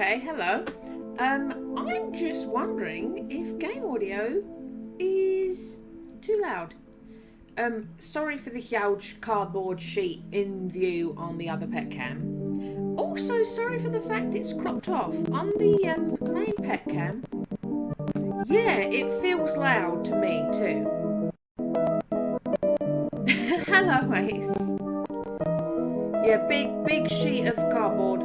okay, hello. I'm just wondering if game audio is too loud. Sorry for the huge cardboard sheet in view on the other pet cam. Also, sorry for the fact it's cropped off. On the main pet cam, yeah, it feels loud to me too. Hello, Ace. Yeah, big sheet of cardboard.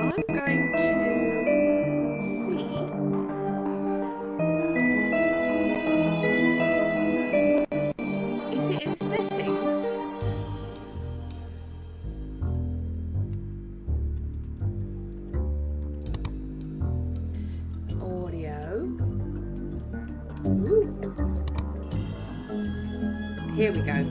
I'm going to see. Is it in settings? Audio. Ooh. Here we go.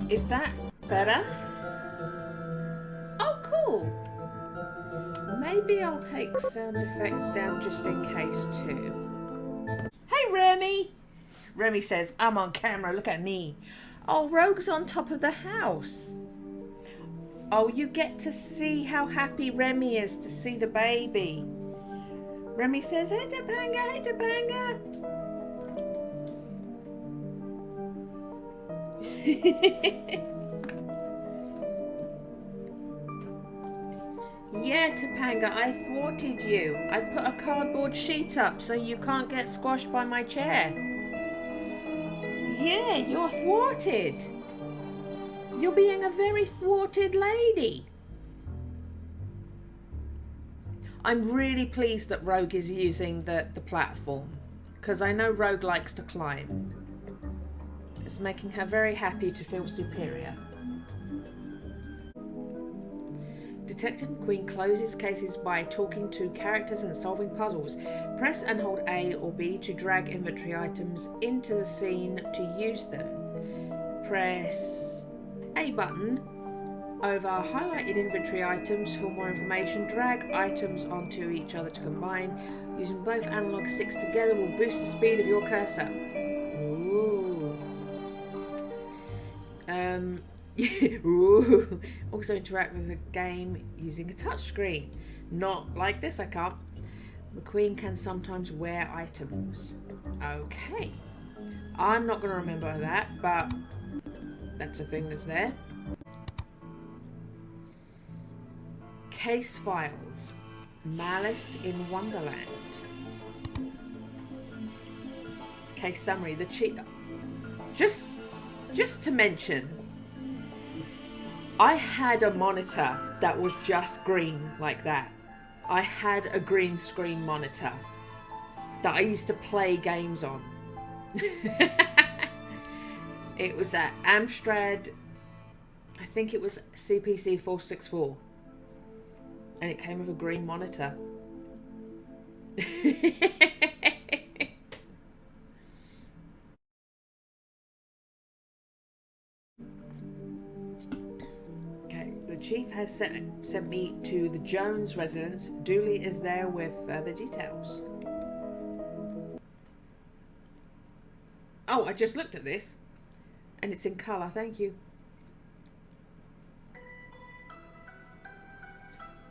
Is that better? Oh, cool. Maybe I'll take sound effects down just in case too. Hey, Remy! Remy says, I'm on camera, look at me. Oh, Rogue's on top of the house. Oh, you get to see how happy Remy is to see the baby. Remy says, hey, Topanga, hey, Topanga. Yeah, Topanga, I thwarted you. I put a cardboard sheet up so you can't get squashed by my chair. Yeah, you're thwarted. You're being a very thwarted lady. I'm really pleased that Rogue is using the platform, because I know Rogue likes to climb. It's making her very happy to feel superior. Detective McQueen closes cases by talking to characters and solving puzzles. Press and hold A or B to drag inventory items into the scene to use them. Press A button over highlighted inventory items for more information. Drag items onto each other to combine. Using both analog sticks together will boost the speed of your cursor. Ooh. Ooh. Also interact with the game using a touchscreen. Not like this, I can't. McQueen can sometimes wear items. Okay. I'm not going to remember that, but that's a thing that's there. Case files. Malice in Wonderland. Case summary. The cheat. Just to mention, I had a monitor that was just green like that. I had a green screen monitor that I used to play games on. It was at Amstrad, I think it was CPC 464. And it came with a green monitor. The chief has sent me to the Jones residence. Dooley is there with further details. Oh, I just looked at this. And it's in colour, thank you.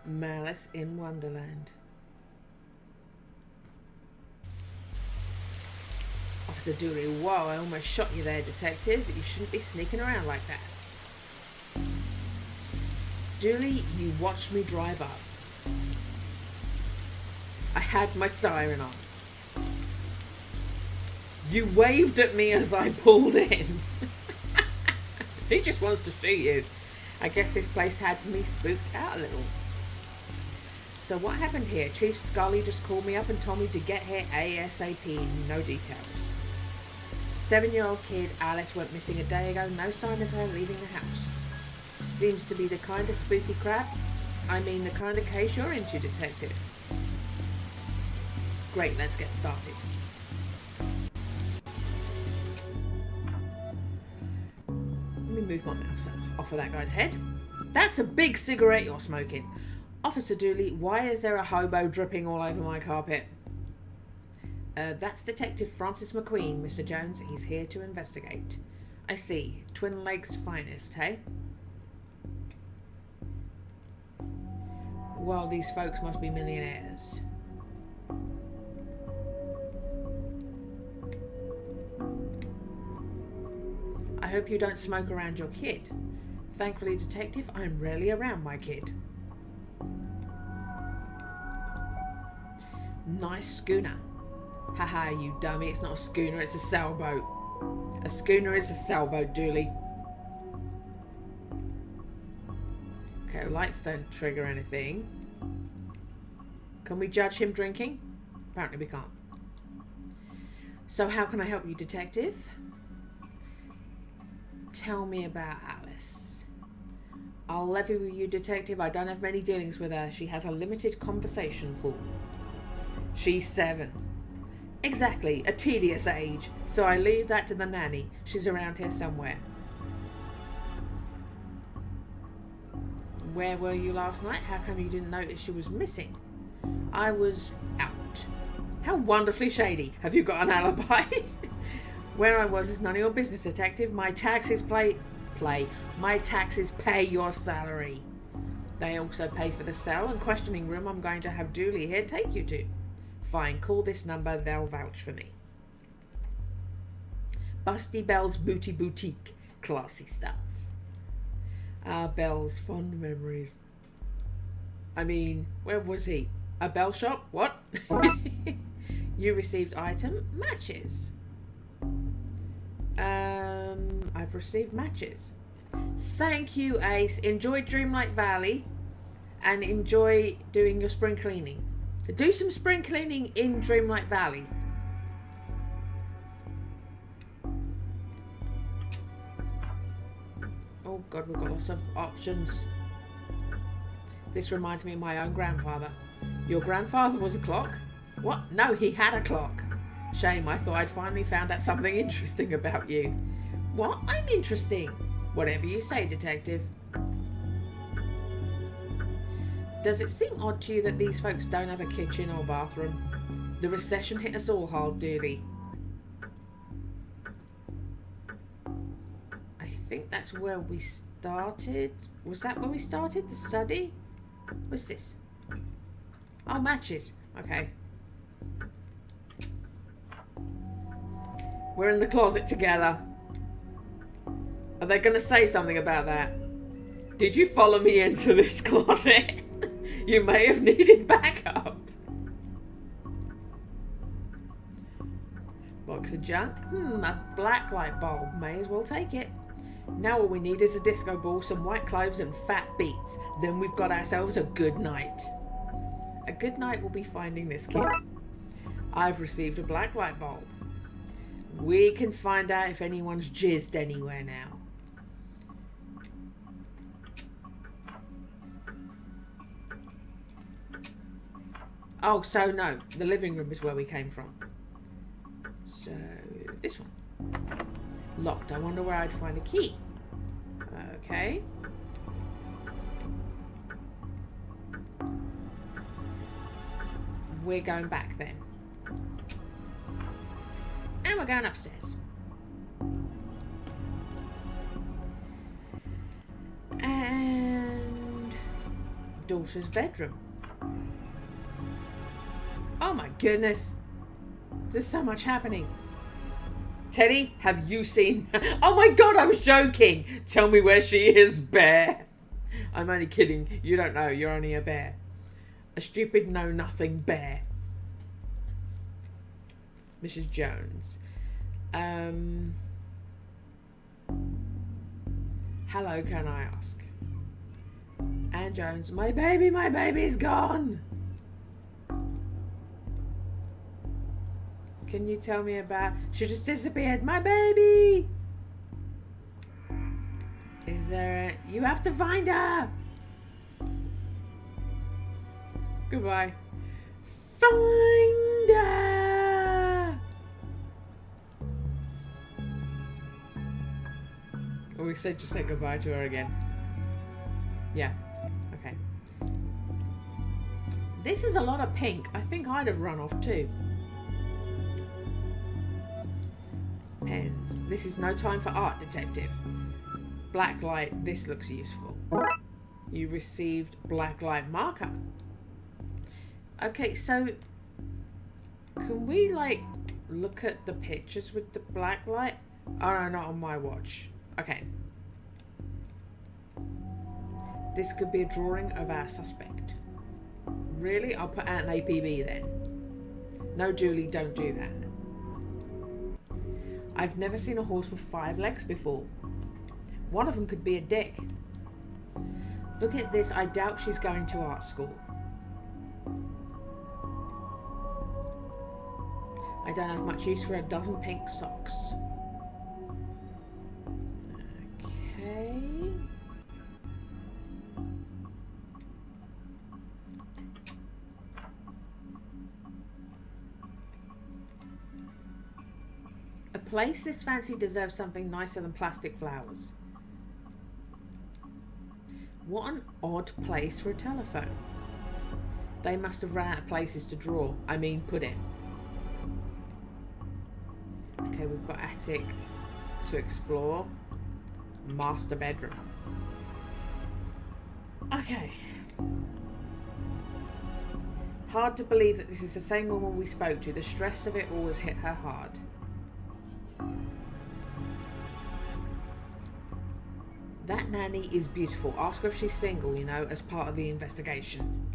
Malice in Wonderland. Officer Dooley, whoa, I almost shot you there, detective. You shouldn't be sneaking around like that. Dooley, you watched me drive up. I had my siren on. You waved at me as I pulled in. He just wants to shoot you. I guess this place had me spooked out a little. So what happened here? Chief Scully just called me up and told me to get here ASAP. No details. 7-year-old kid Alice went missing a day ago. No sign of her leaving the house. Seems to be the kind of spooky crap. I mean the kind of case you're into, detective. Great, let's get started. Let me move my mouse off of that guy's head. That's a big cigarette you're smoking. Officer Dooley, why is there a hobo dripping all over my carpet? That's Detective Francis McQueen, Mr. Jones. He's here to investigate. I see. Twin Lakes finest, hey? Well, these folks must be millionaires. I hope you don't smoke around your kid. Thankfully, Detective, I'm rarely around my kid. Nice schooner. Haha, you dummy. It's not a schooner, it's a sailboat. A schooner is a sailboat, Dooley. Okay, lights don't trigger anything. Can we judge him drinking? Apparently we can't. So how can I help you, Detective? Tell me about Alice. I'll levy with you, Detective. I don't have many dealings with her. She has a limited conversation pool. She's 7. Exactly, a tedious age. So I leave that to the nanny. She's around here somewhere. Where were you last night? How come you didn't notice she was missing? I was out. How wonderfully shady. Have you got an alibi? Where I was is none of your business, Detective. My taxes My taxes pay your salary. They also pay for the cell and questioning room I'm going to have Dooley here take you to. Fine, call this number, they'll vouch for me. Busty Bell's Booty Boutique. Classy stuff. Ah, Bell's fond memories. I mean, where was he? A bell shop? What? You received item matches. I've received matches. Thank you, Ace. Enjoy Dreamlight Valley and enjoy doing your spring cleaning. Do some spring cleaning in Dreamlight Valley. Oh God, we've got lots of options. This reminds me of my own grandfather. Your grandfather was a clock? What? No, he had a clock. Shame, I thought I'd finally found out something interesting about you. What? I'm interesting. Whatever you say, Detective. Does it seem odd to you that these folks don't have a kitchen or bathroom? The recession hit us all hard, Dooley. I think that's where we started. Was that where we started? The study? What's this? Oh, matches. Okay. We're in the closet together. Are they going to say something about that? Did you follow me into this closet? You may have needed backup. Box of junk. A black light bulb. May as well take it. Now all we need is a disco ball, some white cloves and fat beets. Then we've got ourselves a good night. A good night will be finding this kid. I've received a black light bulb. We can find out if anyone's jizzed anywhere now. Oh, so no. The living room is where we came from. So, this one. Locked. I wonder where I'd find a key. Okay. We're going back then. And we're going upstairs. And daughter's bedroom. Oh my goodness. There's so much happening. Teddy, have you seen... Oh my God, I was joking. Tell me where she is, bear. I'm only kidding. You don't know. You're only a bear. A stupid know-nothing bear. Mrs. Jones. Hello, can I ask? Anne Jones. My baby's gone. Can you tell me about... She just disappeared. My baby! Is there a... You have to find her! Goodbye. Find her! Oh, we said just say goodbye to her again. Yeah. Okay. This is a lot of pink. I think I'd have run off too. pens. This is no time for art, detective. Black light, this looks useful. You received black light marker. Okay, so can we like look at the pictures with the black light? Oh no, not on my watch. Okay. This could be a drawing of our suspect. Really? I'll put out an APB then. No, Dooley, don't do that. I've never seen a horse with 5 legs before. One of them could be a dick. Look at this. I doubt she's going to art school. I don't have much use for a dozen pink socks. Okay. A place this fancy deserves something nicer than plastic flowers. What an odd place for a telephone. They must have run out of places to draw. I mean, put it. Okay, we've got attic to explore. Master bedroom. Okay. Hard to believe that this is the same woman we spoke to. The stress of it always hit her hard. That nanny is beautiful. Ask her if she's single, you know, as part of the investigation.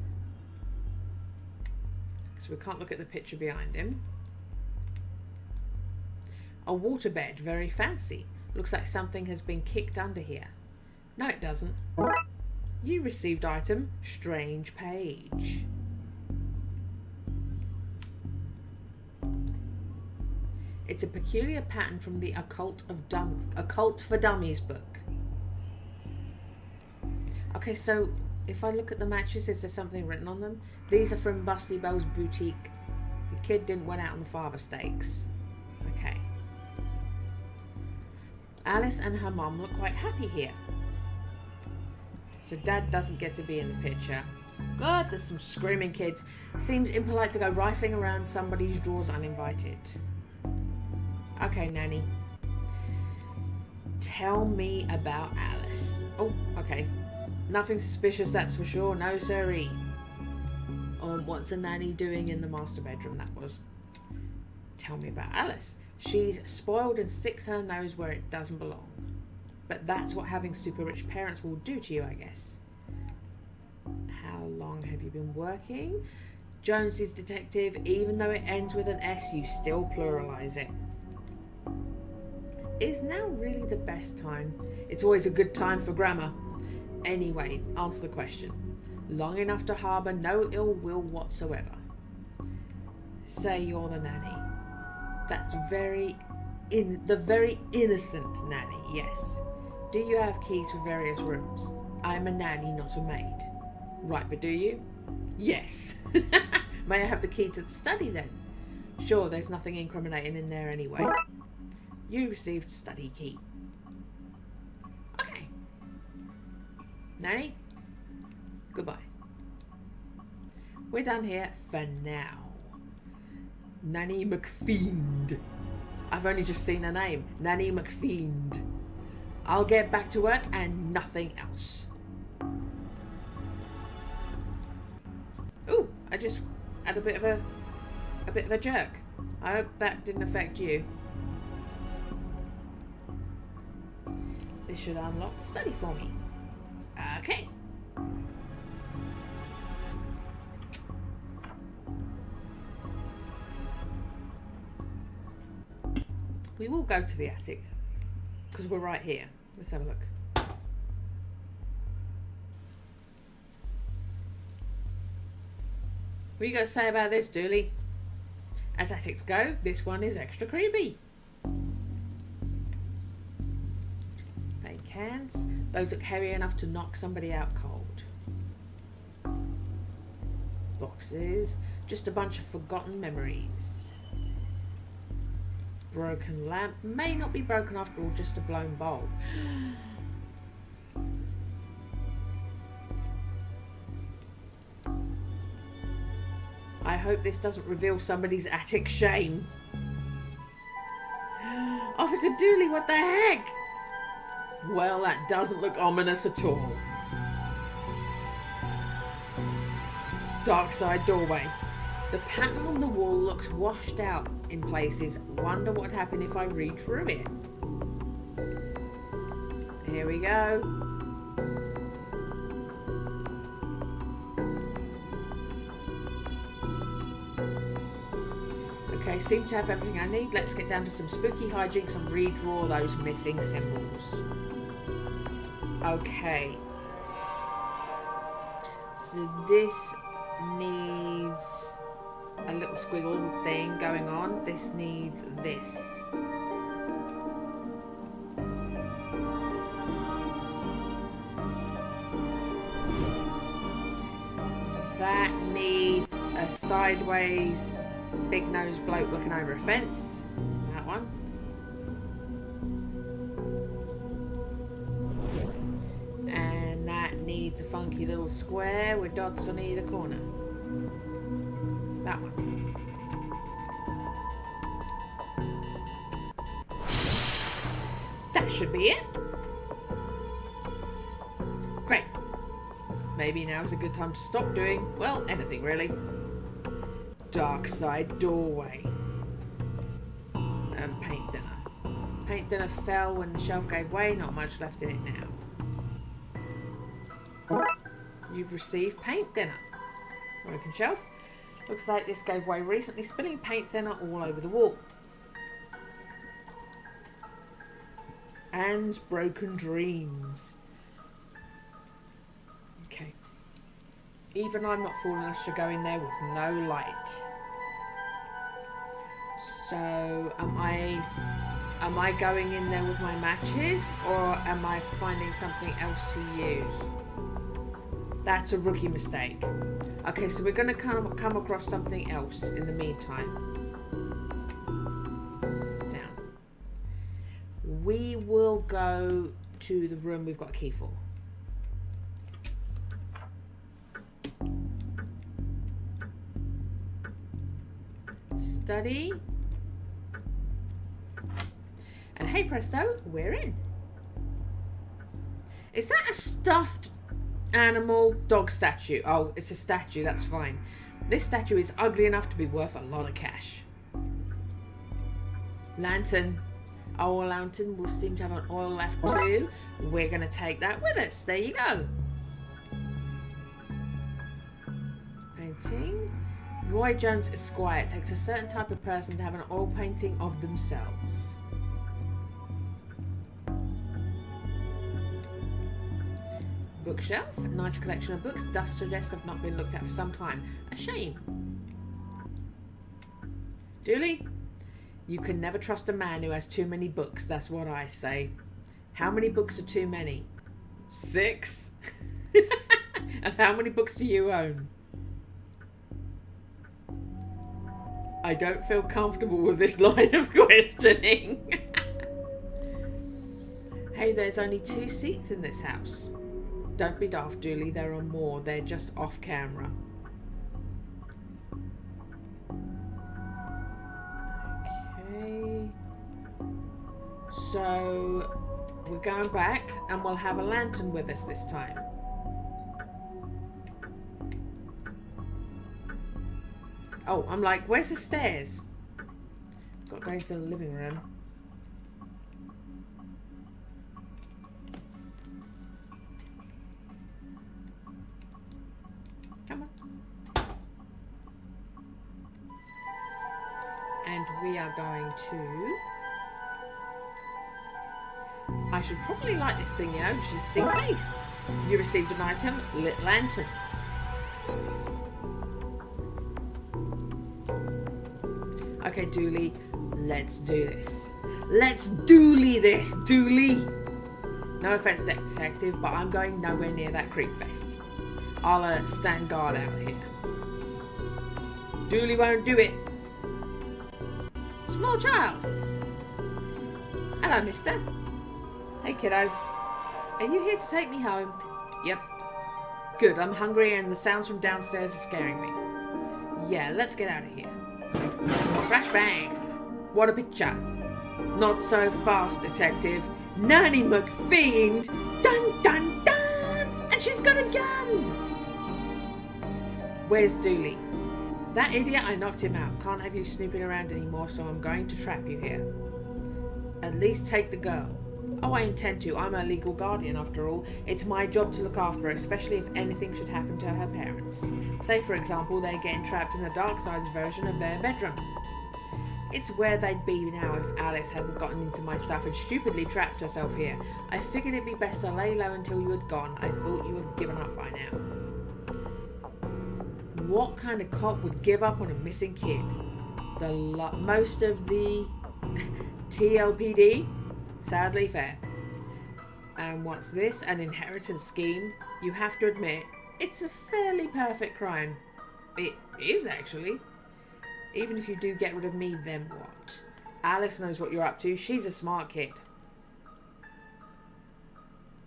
So we can't look at the picture behind him. A waterbed, very fancy. Looks like something has been kicked under here. No, it doesn't. You received item, strange page. It's a peculiar pattern from the Occult for Dummies book. Okay, so if I look at the matches, is there something written on them? These are from Busty Bell's boutique. The kid didn't win out on the father stakes. Okay. Alice and her mum look quite happy here. So Dad doesn't get to be in the picture. God, there's some screaming kids. Seems impolite to go rifling around somebody's drawers uninvited. Okay, Nanny. Tell me about Alice. Oh, okay. Nothing suspicious, that's for sure. No, sirree. What's the nanny doing in the master bedroom? That was. Tell me about Alice. She's spoiled and sticks her nose where it doesn't belong. But that's what having super rich parents will do to you, I guess. How long have you been working? Jonesy's detective. Even though it ends with an S, you still pluralize it. Is now really the best time? It's always a good time for grammar. Anyway, answer the question. Long enough to harbour no ill will whatsoever. Say you're the nanny. That's the very innocent nanny, yes. Do you have keys for various rooms? I'm a nanny, not a maid. Right, but do you? Yes. May I have the key to the study then? Sure, there's nothing incriminating in there anyway. You received study key. Okay. Nanny, goodbye. We're done here for now. Nanny McFiend. I've only just seen her name. Nanny McFiend. I'll get back to work and nothing else. Ooh, I just had a bit of a jerk. I hope that didn't affect you. This should unlock the study for me. Okay. We will go to the attic because we're right here. Let's have a look. What are you going to say about this, Dooley? As attics go, this one is extra creepy. Fake cans. Those look heavy enough to knock somebody out cold. Boxes. Just a bunch of forgotten memories. Broken lamp. May not be broken after all, just a blown bulb. I hope this doesn't reveal somebody's attic shame. A Officer Dooley, what the heck? Well, that doesn't look ominous at all. Dark side doorway. The pattern on the wall looks washed out in places. Wonder what happened if I redrew it. Here we go. Okay, seem to have everything I need. Let's get down to some spooky hijinks and redraw those missing symbols. Okay. So this needs a little squiggle thing going on. This needs this. That needs a sideways big nose bloke looking over a fence. That one. And that needs a funky little square with dots on either corner. That one. That should be it. Great. Maybe now is a good time to stop doing, well, anything really. Dark side doorway. And paint thinner. Paint thinner fell when the shelf gave way, not much left in it now. You've received paint thinner. Broken shelf. Looks like this gave way recently, spilling paint thinner all over the wall. Anne's broken dreams. Okay. Even I'm not fool enough to go in there with no light. So, am I going in there with my matches, or am I finding something else to use? That's a rookie mistake. Okay, so we're going to come across something else in the meantime. Now, we will go to the room we've got a key for. Study. And hey presto, we're in. Is that a stuffed animal dog statue? Oh, it's a statue, that's fine. This statue is ugly enough to be worth a lot of cash. Lantern. Our lantern will seem to have an oil left too. We're going to take that with us. There you go. Painting. Roy Jones Esquire. It takes a certain type of person to have an oil painting of themselves. Bookshelf. A nice collection of books. Dust suggests have not been looked at for some time. A shame. Dooley, you can never trust a man who has too many books. That's what I say. How many books are too many? 6? And how many books do you own? I don't feel comfortable with this line of questioning. Hey, there's only 2 seats in this house. Don't be daft, Dooley. There are more. They're just off camera. Okay. So, we're going back and we'll have a lantern with us this time. Oh, I'm like, where's the stairs? Got to go into the living room. Come on. And we are going to... I should probably light this thing, you know, just in case. You received an item, lit lantern. Okay, Dooley, let's do this. Let's Dooley this, Dooley! No offense, detective, but I'm going nowhere near that creep fest. I'll stand guard out here. Dooley won't do it. Small child. Hello, mister. Hey, kiddo. Are you here to take me home? Yep. Good, I'm hungry and the sounds from downstairs are scaring me. Yeah, let's get out of here. Flashbang! What a picture. Not so fast, detective. Nanny McFiend! Dun dun dun! And she's got a gun! Where's Dooley? That idiot, I knocked him out. Can't have you snooping around anymore, so I'm going to trap you here. At least take the girl. Oh, I intend to. I'm her legal guardian, after all. It's my job to look after her, especially if anything should happen to her parents. Say, for example, they're getting trapped in the Darkside's version of their bedroom. It's where they'd be now if Alice hadn't gotten into my stuff and stupidly trapped herself here. I figured it'd be best to lay low until you had gone. I thought you had given up by now. What kind of cop would give up on a missing kid? Most of the TLPD? Sadly fair. And what's this? An inheritance scheme? You have to admit, it's a fairly perfect crime. It is, actually. Even if you do get rid of me, then what? Alice knows what you're up to. She's a smart kid.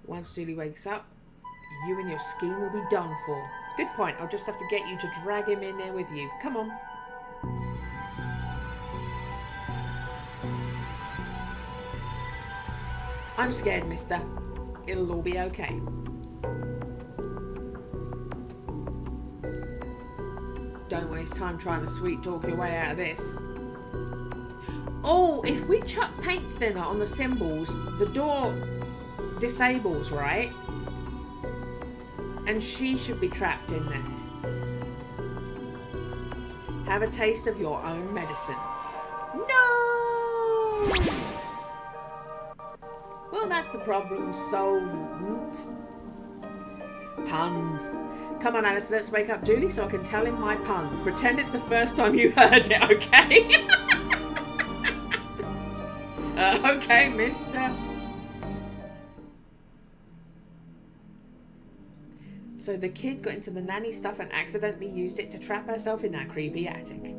Once Dooley wakes up, you and your scheme will be done for. Good point. I'll just have to get you to drag him in there with you. Come on. I'm scared, mister. It'll all be okay. Don't waste time trying to sweet talk your way out of this. Oh, if we chuck paint thinner on the symbols, the door disables, right? And she should be trapped in there. Have a taste of your own medicine. No! Well, that's the problem solved. Puns. Come on, Alice, let's wake up Dooley so I can tell him my pun. Pretend it's the first time you heard it, okay? Okay, mister. So the kid got into the nanny stuff and accidentally used it to trap herself in that creepy attic.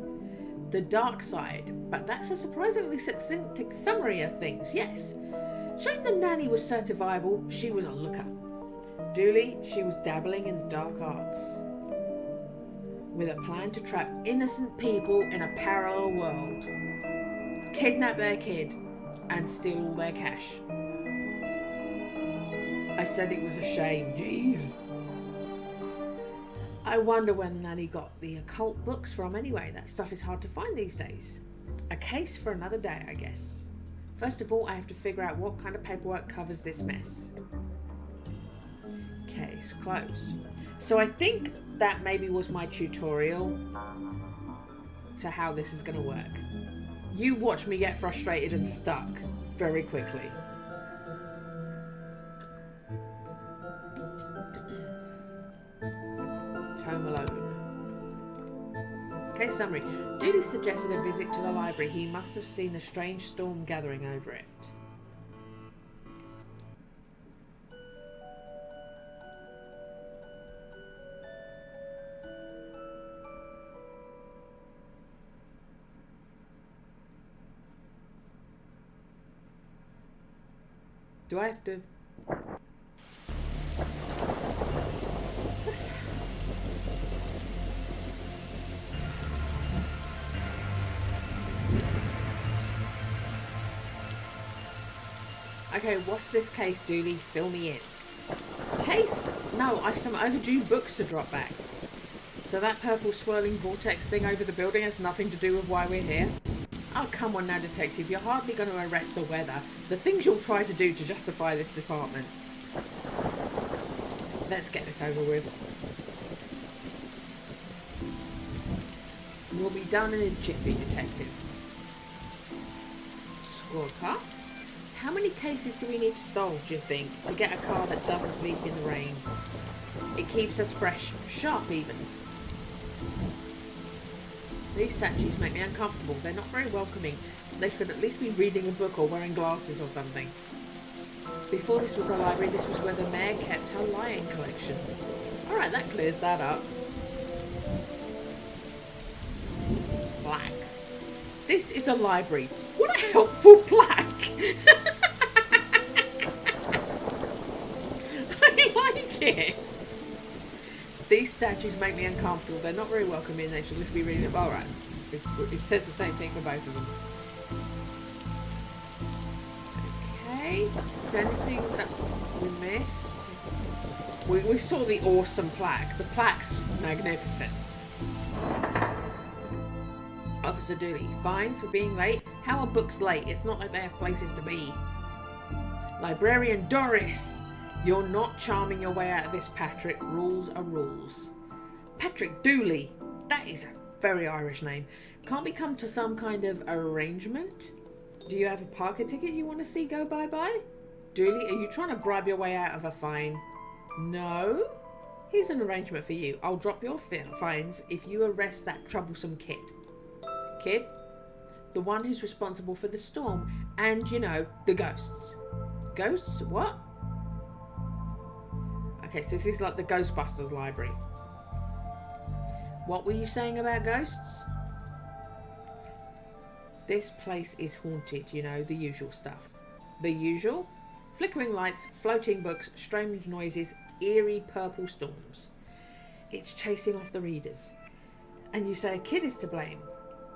The dark side, but that's a surprisingly succinct summary of things, yes. Shame the nanny was certifiable, she was a looker. Dooley, she was dabbling in the dark arts. With a plan to trap innocent people in a parallel world. Kidnap their kid and steal all their cash. I said it was a shame, jeez. I wonder where the nanny got the occult books from anyway. That stuff is hard to find these days. A case for another day, I guess. First of all, I have to figure out what kind of paperwork covers this mess. Case closed. So I think that maybe was my tutorial to how this is going to work. You watch me get frustrated and stuck very quickly. Home Alone. Case summary. Dooley suggested a visit to the library. He must have seen a strange storm gathering over it. Do I have to... Okay, what's this case, Dooley? Fill me in. Case? No, I've some overdue books to drop back. So that purple swirling vortex thing over the building has nothing to do with why we're here? Oh, come on now, detective. You're hardly going to arrest the weather. The things you'll try to do to justify this department. Let's get this over with. We'll be done in a jiffy, detective. Scorecard? How many cases do we need to solve, do you think, to get a car that doesn't leak in the rain? It keeps us fresh, sharp even. These statues make me uncomfortable. They're not very welcoming. They should at least be reading a book or wearing glasses or something. Before this was a library, this was where the mayor kept her lion collection. Alright, that clears that up. Black. This is a library. What a helpful plaque! I like it. These statues make me uncomfortable. They're not very welcoming. They should at least be reading. Alright. It says the same thing for both of them. Okay. Is there anything that we missed? We saw the awesome plaque. The plaque's magnificent. Officer Dooley, fines for being late? How are books late? It's not like they have places to be. Librarian Doris! You're not charming your way out of this, Patrick. Rules are rules. Patrick Dooley! That is a very Irish name. Can't we come to some kind of arrangement? Do you have a Parker ticket you want to see go bye-bye? Dooley, are you trying to bribe your way out of a fine? No? Here's an arrangement for you. I'll drop your fines if you arrest that troublesome kid. Kid? The one who's responsible for the storm and, you know, the ghosts. Ghosts? What? Okay, so this is like the Ghostbusters library. What were you saying about ghosts? This place is haunted, you know, the usual stuff. The usual? Flickering lights, floating books, strange noises, eerie purple storms. It's chasing off the readers. And you say a kid is to blame.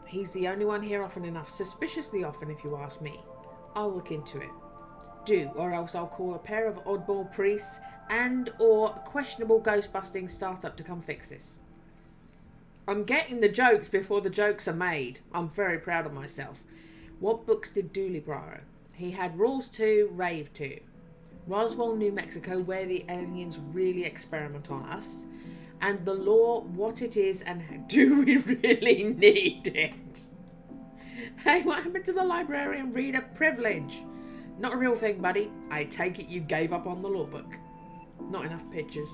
He's the only one here often enough, suspiciously often if you ask me. I'll look into it. Do, or else I'll call a pair of oddball priests and or a questionable ghost-busting startup to come fix this. I'm getting the jokes before the jokes are made. I'm very proud of myself. What books did Dooley borrow? He had Rules 2, Rave 2. Roswell, New Mexico, where the aliens really experiment on us. And the law, what it is, and do we really need it? Hey, what happened to the librarian reader privilege? Not a real thing, buddy. I take it you gave up on the law book. Not enough pictures.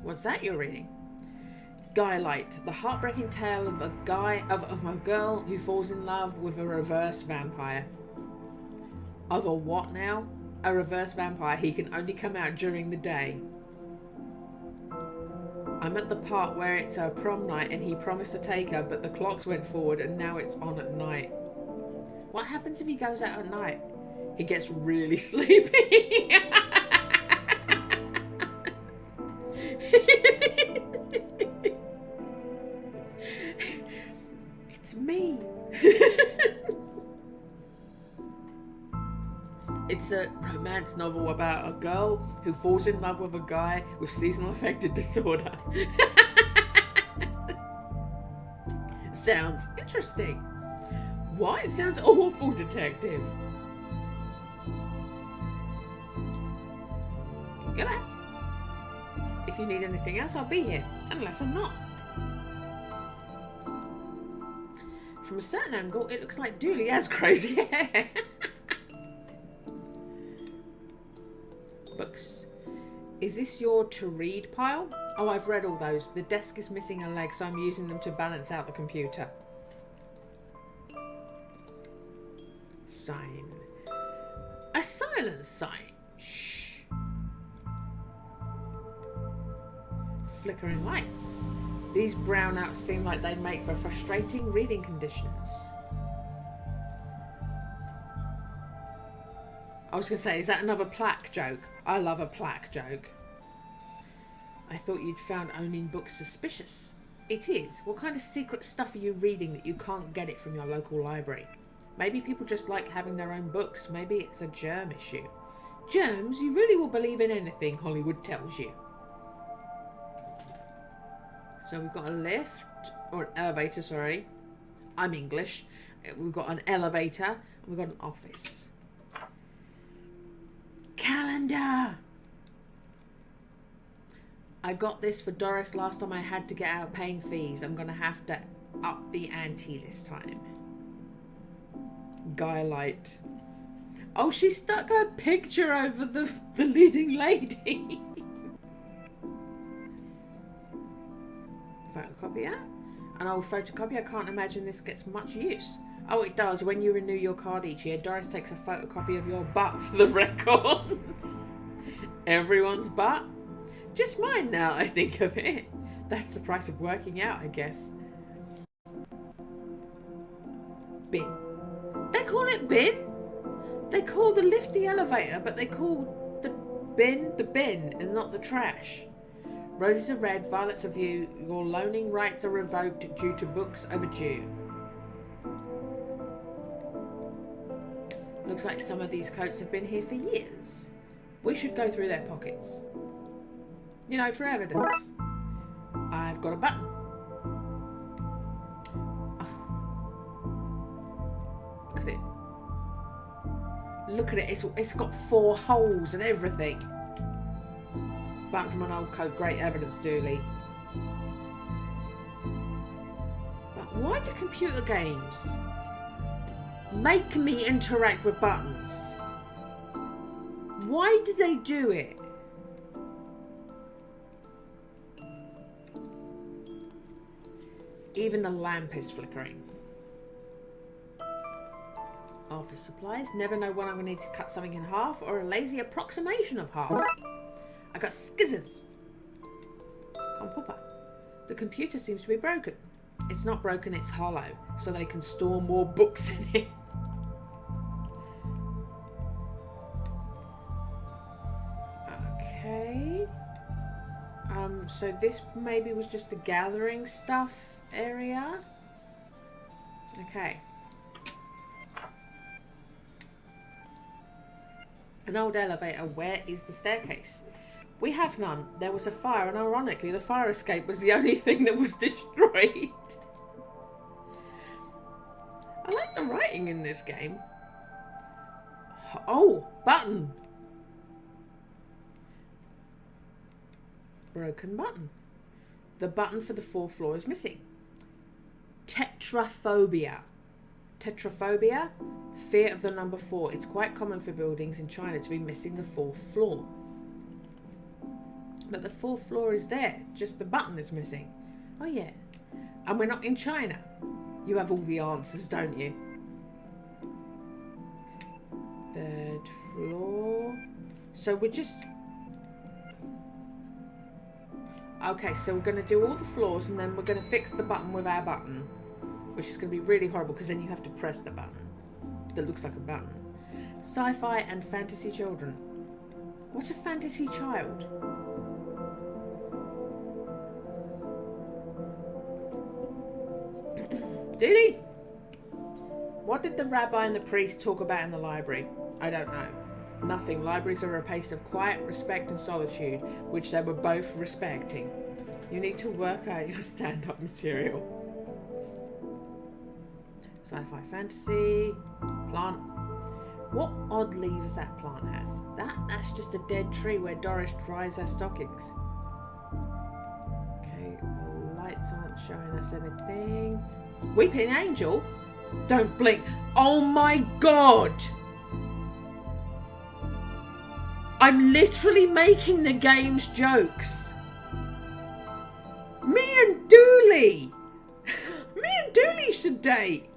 What's that you're reading? Guy Light, the heartbreaking tale of a girl who falls in love with a reverse vampire. Of a what now? A reverse vampire. He can only come out during the day. I'm at the part where it's her prom night and he promised to take her, but the clocks went forward and now it's on at night. What happens if he goes out at night? He gets really sleepy. It's me. It's a romance novel about a girl who falls in love with a guy with seasonal affective disorder. Sounds interesting. What? It sounds awful, detective. Goodbye. If you need anything else, I'll be here. Unless I'm not. From a certain angle, it looks like Dooley has crazy hair. Books. Is this your to read pile? Oh, I've read all those. The desk is missing a leg, so I'm using them to balance out the computer. Sign. A silence sign. Shh. Flickering lights. These brownouts seem like they'd make for frustrating reading conditions. I was going to say, is that another plaque joke? I love a plaque joke. I thought you'd found owning books suspicious. It is. What kind of secret stuff are you reading that you can't get it from your local library? Maybe people just like having their own books. Maybe it's a germ issue. Germs? You really will believe in anything Hollywood tells you. So we've got a lift, or an elevator, sorry. I'm English. We've got an elevator, and we've got an office. Calendar! I got this for Doris last time I had to get out paying fees. I'm going to have to up the ante this time. Guy Light. Oh, she stuck her picture over the leading lady. Photocopier? An old photocopy? I can't imagine this gets much use. Oh, it does. When you renew your card each year, Doris takes a photocopy of your butt for the records. Everyone's butt? Just mine now, I think of it. That's the price of working out, I guess. Bin. They call it bin? They call the lift the elevator, but they call the bin and not the trash. Roses are red, violets are view. Your loaning rights are revoked due to books overdue. Looks like some of these coats have been here for years. We should go through their pockets. You know, for evidence. I've got a button. Oh. Look at it. Look at it. It's got 4 holes and everything. Button from an old coat. Great evidence, Dooley. But why do computer games make me interact with buttons? Why do they do it? Even the lamp is flickering. Office supplies. Never know when I'm going to need to cut something in half or a lazy approximation of half. I got scissors. Come Papa. The computer seems to be broken. It's not broken, it's hollow, so they can store more books in it. Okay. So this maybe was just the gathering stuff area. Okay. An old elevator. Where is the staircase? We have none. There was a fire, and ironically, the fire escape was the only thing that was destroyed. I like the writing in this game. Oh, button. Broken button. The button for the 4th floor is missing. Tetraphobia. Tetraphobia? Fear of the number 4. It's quite common for buildings in China to be missing the 4th floor. But the 4th floor is there. Just the button is missing. Oh yeah. And we're not in China. You have all the answers, don't you? 3rd floor. So we're just... Okay, so we're going to do all the floors and then we're going to fix the button with our button. Which is going to be really horrible because then you have to press the button. That looks like a button. Sci-fi and fantasy children. What's a fantasy child? Dooley? What did the rabbi and the priest talk about in the library? I don't know. Nothing. Libraries are a place of quiet, respect and solitude, which they were both respecting. You need to work out your stand-up material. Sci-fi fantasy. Plant. What odd leaves that plant has? That's just a dead tree where Doris dries her stockings. Okay, the lights aren't showing us anything. Weeping Angel? Don't blink. Oh my god! I'm literally making the game's jokes. Me and Dooley! Me and Dooley should date.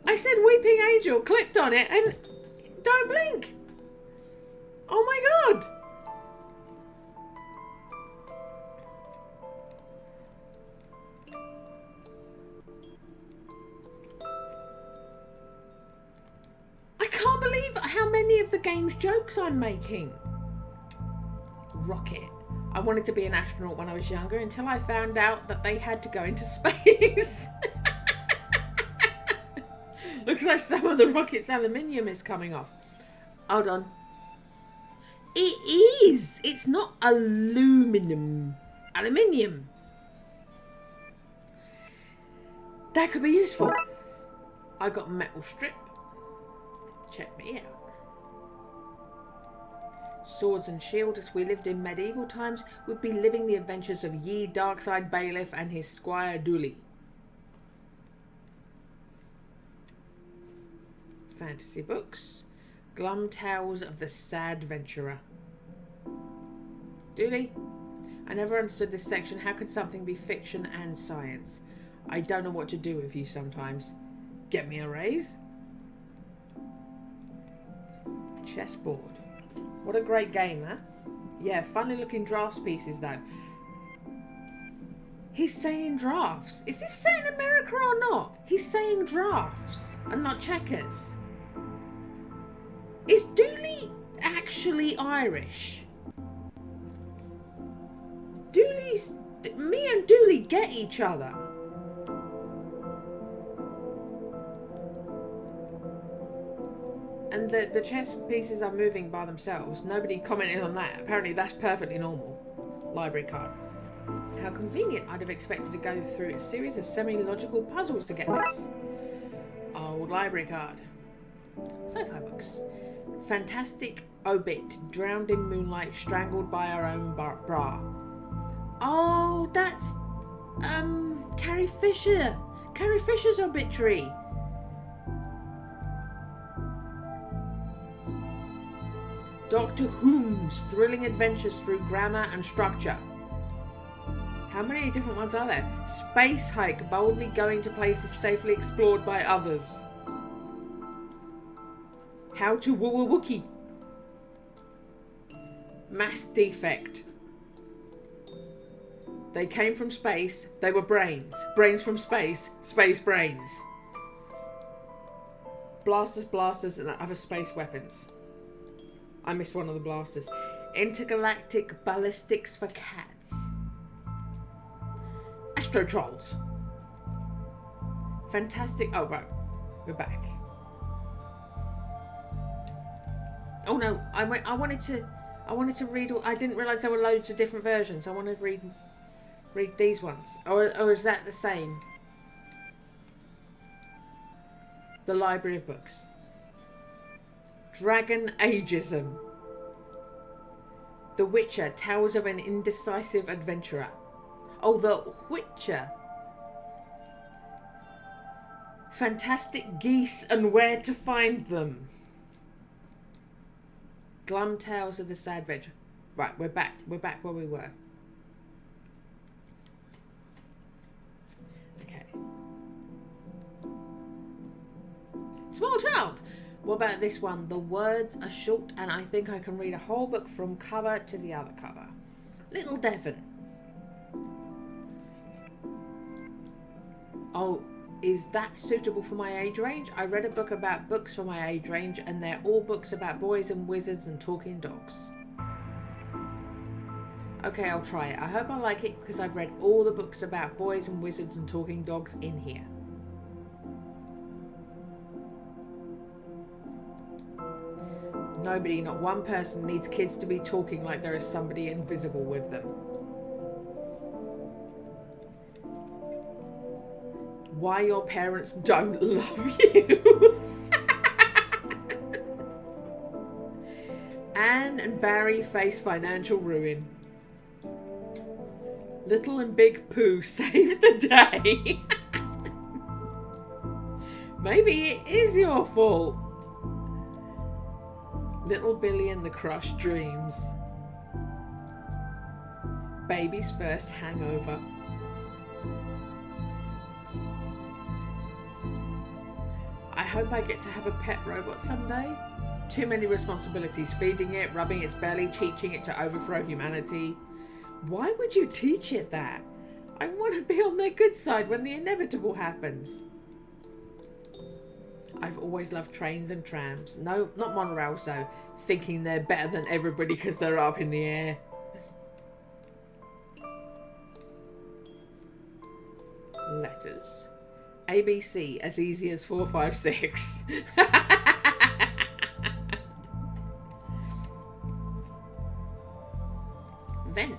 I said Weeping Angel, clicked on it, and don't blink. Oh my god. I can't believe how many of the game's jokes I'm making. Rocket. I wanted to be an astronaut when I was younger until I found out that they had to go into space. Looks like some of the rocket's aluminium is coming off. Hold on. It is. It's not aluminum. Aluminium. That could be useful. I got a metal strip. Check me out. Swords and shields. As we lived in medieval times, we'd be living the adventures of Ye Darkside Bailiff and his squire Dooley. Fantasy books. Glum Tales of the Sad Venturer. Dooley? I never understood this section. How could something be fiction and science? I don't know what to do with you sometimes. Get me a raise? Chessboard. What a great game, huh? Yeah, funny looking drafts pieces though. He's saying drafts. Is this set in America or not? He's saying drafts and not checkers. Is Dooley actually Irish? Me and Dooley get each other. And the chess pieces are moving by themselves. Nobody commented on that. Apparently that's perfectly normal. Library card. How convenient. I'd have expected to go through a series of semi-logical puzzles to get this. Old library card. Sci-fi books. Fantastic obit. Drowned in moonlight. Strangled by our own bra. Oh, that's... Carrie Fisher. Carrie Fisher's obituary. Doctor Who's thrilling adventures through grammar and structure. How many different ones are there? Space hike, boldly going to places safely explored by others. How to woo a Wookie. Mass defect. They came from space, they were brains. Brains from space, space brains. Blasters, and other space weapons. I missed one of the blasters. Intergalactic ballistics for cats. Astro Trolls. Fantastic. Oh, right. We're back. Oh no, I wanted to read. I didn't realise there were loads of different versions. I wanted to read these ones. Or is that the same? The Library of Books. Dragon Ageism. The Witcher, Tales of an Indecisive Adventurer. Oh, The Witcher. Fantastic Geese and Where to Find Them. Glum Tales of the Sad Venture. Right, we're back. We're back where we were. Okay. Small Child. What about this one? The words are short and I think I can read a whole book from cover to the other cover. Little Devon. Oh, is that suitable for my age range? I read a book about books for my age range and they're all books about boys and wizards and talking dogs. Okay, I'll try it. I hope I like it because I've read all the books about boys and wizards and talking dogs in here. Nobody, not one person, needs kids to be talking like there is somebody invisible with them. Why your parents don't love you. Anne and Barry face financial ruin. Little and Big Pooh saved the day. Maybe it is your fault. Little Billy and the Crushed Dreams. Baby's first hangover. I hope I get to have a pet robot someday. Too many responsibilities. Feeding it, rubbing its belly, teaching it to overthrow humanity. Why would you teach it that? I want to be on their good side when the inevitable happens. I've always loved trains and trams. No, not monorails though. Thinking they're better than everybody because they're up in the air. Letters. ABC, as easy as 4, 5, 6. Vent.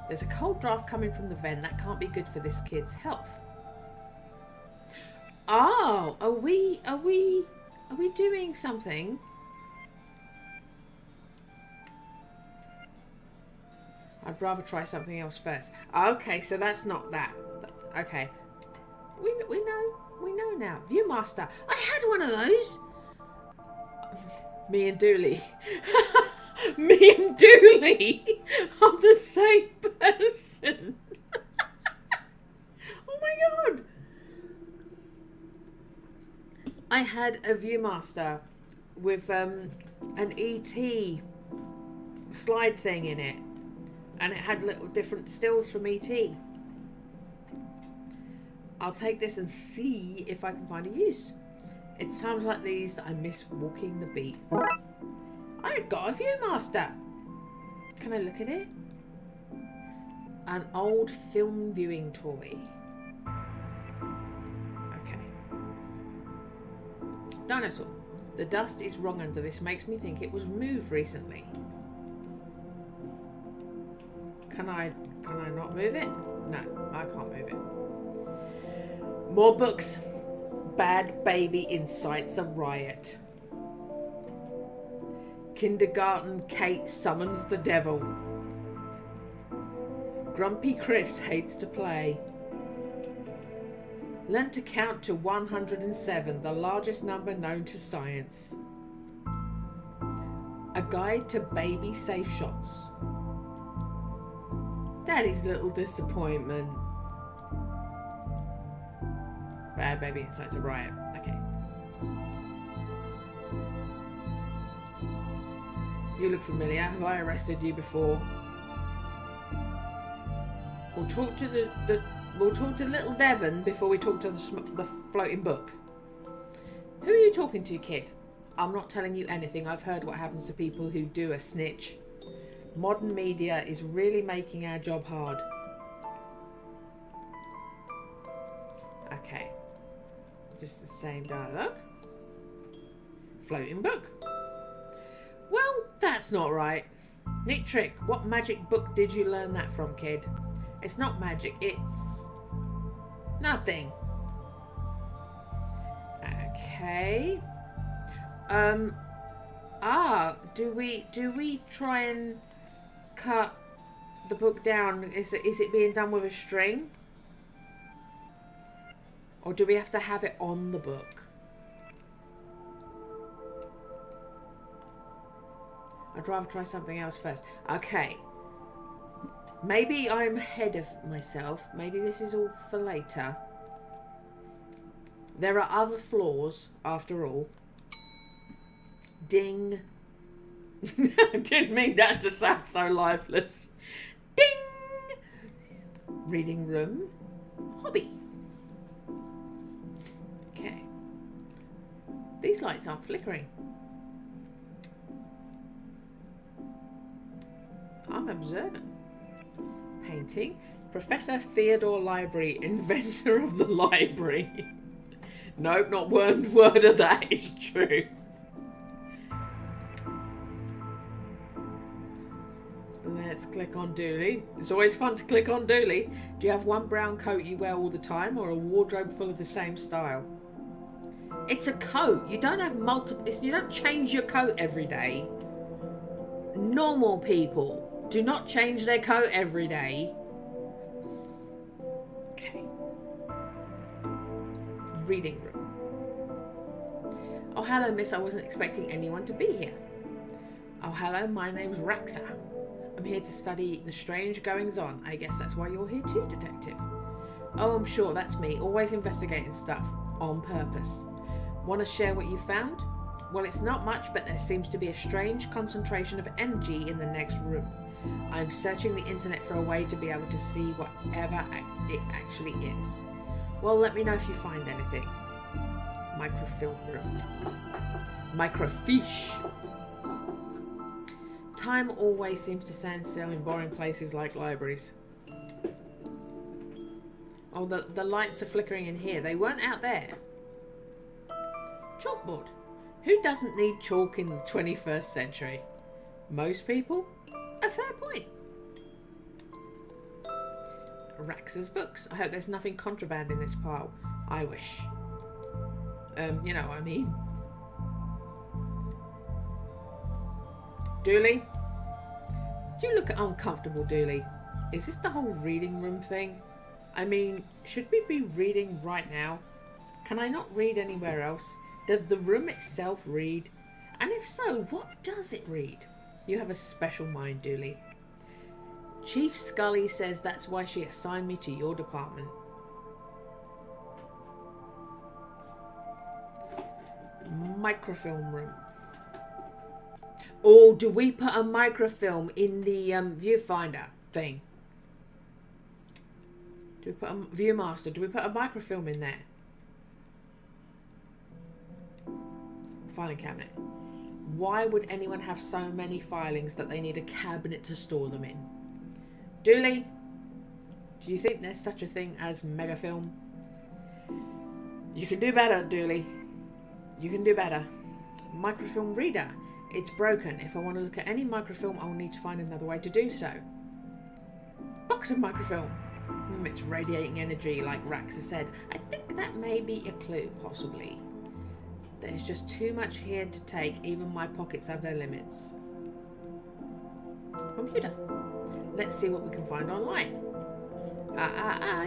There's a cold draft coming from the vent. That can't be good for this kid's health. Oh, are we doing something? I'd rather try something else first. Okay, so that's not that. Okay. We know now. Viewmaster. I had one of those. Me and Dooley. Me and Dooley are the same person. Oh my god. I had a Viewmaster with an ET slide thing in it. And it had little different stills from ET. I'll take this and see if I can find a use. It's times like these that I miss walking the beat. I got a Viewmaster. Can I look at it? An old film viewing toy. Okay. Dinosaur. The dust is wrong under this. Makes me think it was moved recently. Can I not move it? No, I can't move it. More books. Bad baby incites a riot. Kindergarten Kate summons the devil. Grumpy Chris hates to play. Learn to count to 107, the largest number known to science. A guide to baby safe shots. Daddy's little disappointment. Bad baby incites a riot. Okay. You look familiar. Have I arrested you before? We'll talk to little Devon before we talk to the floating book. Who are you talking to, kid? I'm not telling you anything. I've heard what happens to people who do a snitch. Modern media is really making our job hard. Okay. Just the same dialogue. Floating book. Well, that's not right. Neat trick. What magic book did you learn that from, kid? It's not magic, it's nothing. Okay. Do we try and cut the book down? Is it being done with a string? Or do we have to have it on the book? I'd rather try something else first. Okay. Maybe I'm ahead of myself. Maybe this is all for later. There are other floors, after all. Ding. I didn't mean that to sound so lifeless. Ding! Reading room. Hobby. Okay. These lights aren't flickering. I'm observant. Painting. Professor Theodore Library, inventor of the library. Nope, not one word of that is true. Let's click on Dooley. It's always fun to click on Dooley. Do you have one brown coat you wear all the time, or a wardrobe full of the same style? It's a coat. You don't have multiple. You don't change your coat every day. Normal people do not change their coat every day. Okay. Reading room. Oh, hello, miss. I wasn't expecting anyone to be here. Oh, hello. My name's Raxa. I'm here to study the strange goings-on. I guess that's why you're here too, detective. Oh, I'm sure. That's me. Always investigating stuff. On purpose. Want to share what you found? Well, it's not much, but there seems to be a strange concentration of energy in the next room. I'm searching the internet for a way to be able to see whatever it actually is. Well, let me know if you find anything. Microfilm room. Microfiche. Time always seems to stand still in boring places like libraries. Oh, the lights are flickering in here. They weren't out there. Chalkboard. Who doesn't need chalk in the 21st century? Most people? A fair point. Raxa's books. I hope there's nothing contraband in this pile. I wish. You know what I mean. Dooley? You look uncomfortable, Dooley. Is this the whole reading room thing? I mean, should we be reading right now? Can I not read anywhere else? Does the room itself read? And if so, what does it read? You have a special mind, Dooley. Chief Scully says that's why she assigned me to your department. Microfilm room. Or do we put a microfilm in the viewfinder thing? Do we put a Viewmaster? Do we put a microfilm in there? Filing cabinet. Why would anyone have so many filings that they need a cabinet to store them in? Dooley, do you think there's such a thing as megafilm? You can do better, Dooley. You can do better. Microfilm reader. It's broken. If I want to look at any microfilm, I'll need to find another way to do so. Box of microfilm. It's radiating energy, like Rax has said. I think that may be a clue, possibly. There's just too much here to take. Even my pockets have their limits. Computer. Let's see what we can find online.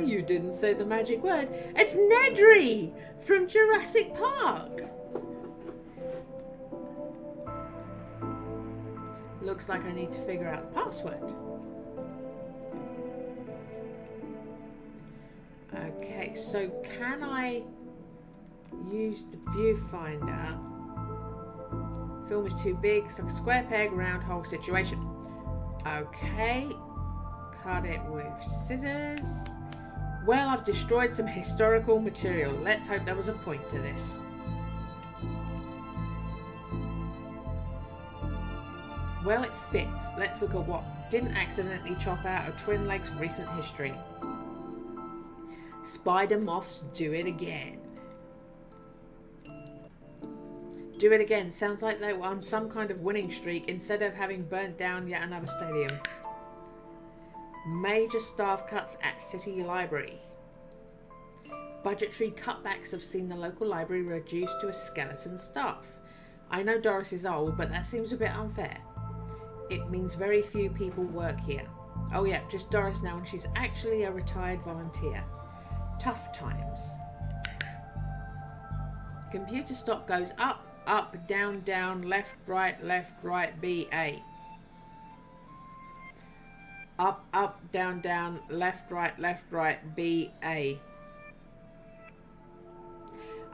You didn't say the magic word. It's Nedry from Jurassic Park. Looks like I need to figure out the password. Okay, so can I use the viewfinder? Film is too big. It's like a square peg, round hole situation. Okay. Cut it with scissors. Well, I've destroyed some historical material. Let's hope there was a point to this. Well, it fits. Let's look at what didn't accidentally chop out of Twin Lakes' recent history. Spider moths do it again. Do it again. Sounds like they were on some kind of winning streak instead of having burnt down yet another stadium. Major staff cuts at City Library. Budgetary cutbacks have seen the local library reduced to a skeleton staff. I know Doris is old, but that seems a bit unfair. It means very few people work here. Oh yeah, just Doris now, and she's actually a retired volunteer. Tough times. Computer stock goes up, up, down, down, left, right, BA. Up, up, down, down, left, right, BA.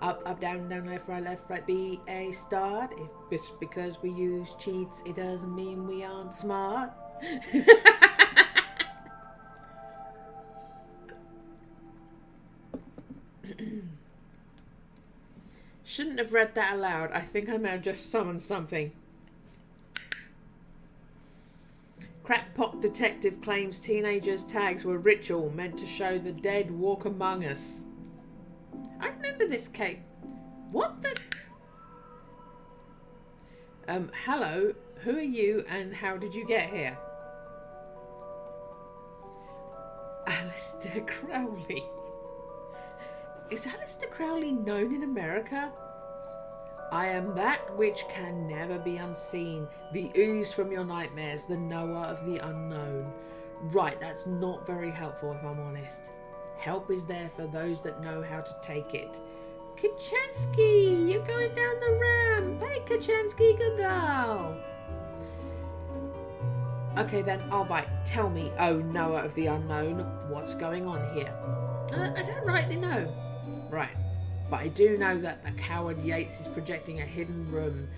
Up, down, down, left, right, BA start. If just because we use cheats, it doesn't mean we aren't smart. Shouldn't have read that aloud. I think I may have just summoned something. Crackpot detective claims teenagers' tags were ritual meant to show the dead walk among us. I remember this, Kate. What the... hello. Who are you and how did you get here? Alistair Crowley. Is Alistair Crowley known in America? I am that which can never be unseen, the ooze from your nightmares, the knower of the unknown. Right, that's not very helpful if I'm honest. Help is there for those that know how to take it. Kachansky, you're going down the ramp. Hey, Kachansky, good girl. Okay then, I'll bite. Tell me, oh knower of the unknown, what's going on here? I don't rightly know. Right, but I do know that the coward Yates is protecting a hidden room,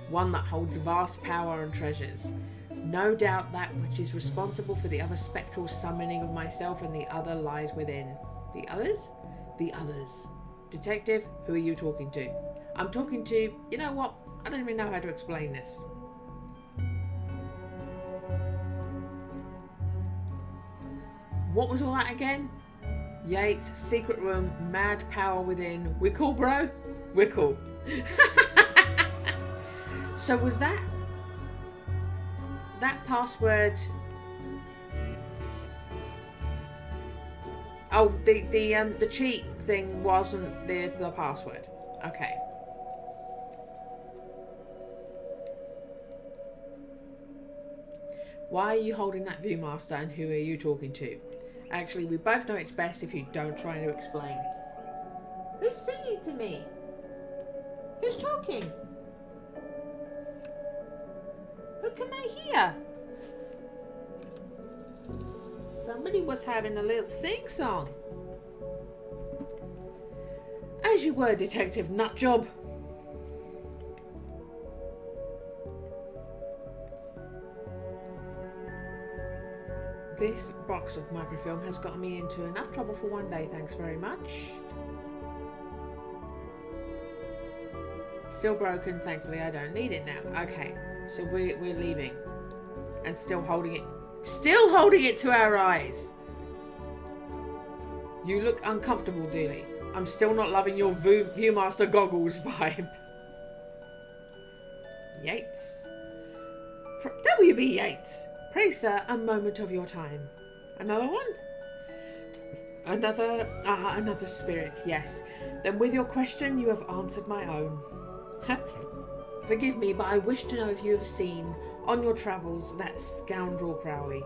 one that holds vast power and treasures. No doubt that which is responsible for the other spectral summoning of myself and the other lies within. The others? The others. Detective, who are you talking to? I'm talking to... You know what? I don't even know how to explain this. What was all that again? Yates, secret room, mad power within. We're cool, bro? We're cool. So was that password? Oh, the cheat thing wasn't the password. Okay. Why are you holding that Viewmaster and who are you talking to? Actually, we both know it's best if you don't try to explain. Who's singing to me? Who's talking? Who can I hear? Somebody was having a little sing-song. As you were, Detective Nutjob. This box of microfilm has gotten me into enough trouble for one day, thanks very much. Still broken, thankfully I don't need it now. Okay, so we're leaving. And still holding it to our eyes. You look uncomfortable, Dooley. I'm still not loving your Viewmaster goggles vibe. Yates. W.B. Yates. Pray, sir, a moment of your time. Another one? Another spirit, yes. Then with your question, you have answered my own. Forgive me, but I wish to know if you have seen, on your travels, that scoundrel Crowley.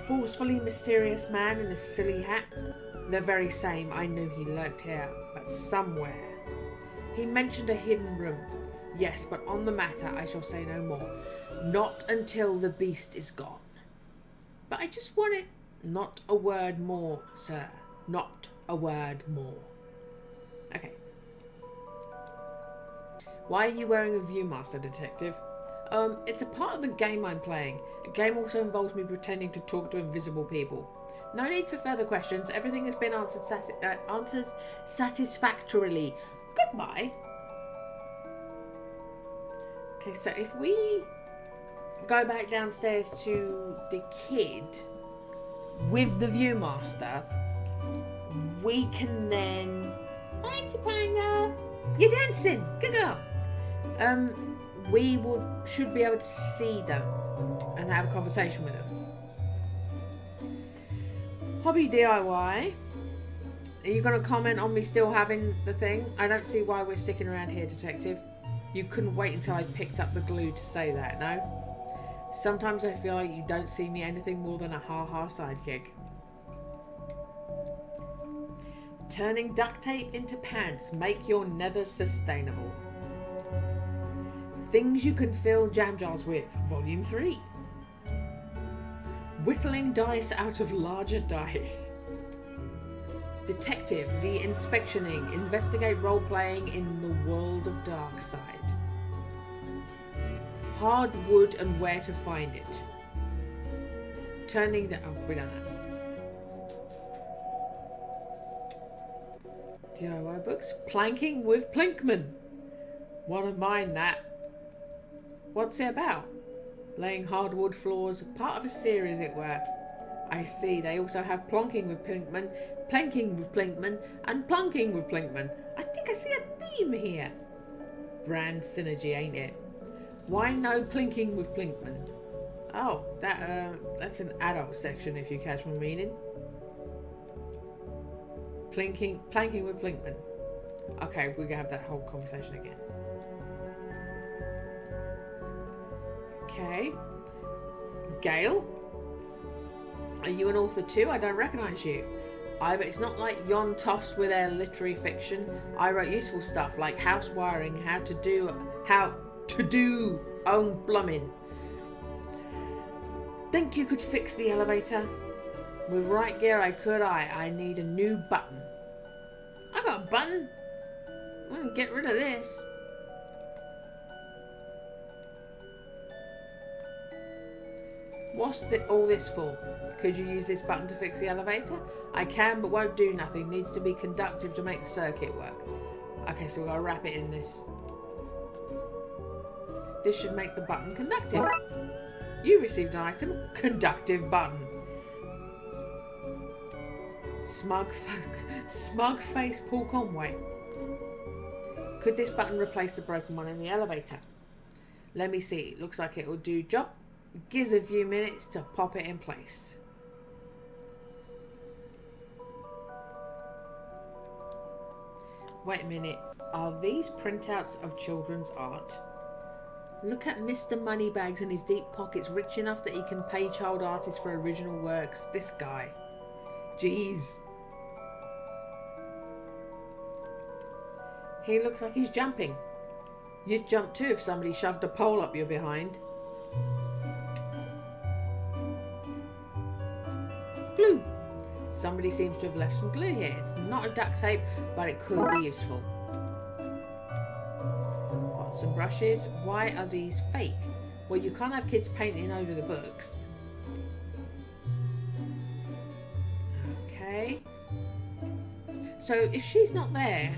Forcefully mysterious man in a silly hat? The very same. I knew he lurked here, but somewhere. He mentioned a hidden room. Yes, but on the matter I shall say no more. Not until the beast is gone. But I just want it. Not a word more, sir. Not a word more. Okay. Why are you wearing a Viewmaster, detective? It's a part of the game I'm playing. A game also involves me pretending to talk to invisible people. No need for further questions. Everything has been answered answers satisfactorily. Goodbye. Okay, so if we go back downstairs to the kid with the Viewmaster, we can then... Hi, Topanga! You're dancing! Good girl! We should be able to see them and have a conversation with them. Hobby DIY. Are you going to comment on me still having the thing? I don't see why we're sticking around here, detective. You couldn't wait until I picked up the glue to say that, no? Sometimes I feel like you don't see me anything more than a ha-ha sidekick. Turning duct tape into pants. Make your nether sustainable. Things you can fill jam jars with. Volume 3. Whittling dice out of larger dice. Detective, the inspectioning. Investigate role-playing in the world of Darkside. Hard wood and where to find it. Turning the... Oh, we done that. DIY books. Planking with Plinkman. One of mine, that. What's it about? Laying hardwood floors. Part of a series, it were. I see. They also have plonking with Plinkman, planking with Plinkman, and plunking with Plinkman. I think I see a theme here. Brand synergy, ain't it? Why no plinking with Plinkman? Oh, that's an adult section, if you catch my meaning. Planking with Plinkman. Okay, we're gonna have that whole conversation again. Okay. Gail? Are you an author too? I don't recognise you. It's not like yon toffs with their literary fiction. I wrote useful stuff like house wiring, how to do own plumbing. Think you could fix the elevator? With right gear I could. I need a new button. I got a button? I'm gonna get rid of this. What's all this for? Could you use this button to fix the elevator? I can, but won't do nothing. Needs to be conductive to make the circuit work. Okay, so we've got to wrap it in this. This should make the button conductive. You received an item. Conductive button. Smug face Paul Conway. Could this button replace the broken one in the elevator? Let me see. Looks like it will do job. Gives a few minutes to pop it in place. Wait a minute. Are these printouts of children's art? Look at Mr. Moneybags in his deep pockets, rich enough that he can pay child artists for original works. This guy. Jeez. He looks like he's jumping. You'd jump too if somebody shoved a pole up your behind. Glue. Somebody seems to have left some glue here. It's not a duct tape, but it could be useful. Pots and brushes. Why are these fake? Well, you can't have kids painting over the books. Okay. So if she's not there,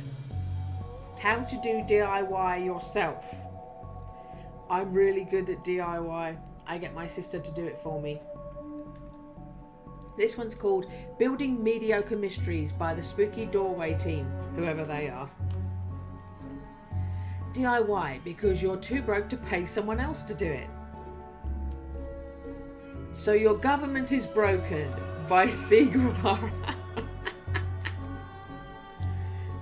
how to do DIY yourself? I'm really good at DIY. I get my sister to do it for me. This one's called Building Mediocre Mysteries by the Spooky Doorway team, whoever they are. DIY because you're too broke to pay someone else to do it. So Your Government is Broken by C. Guevara.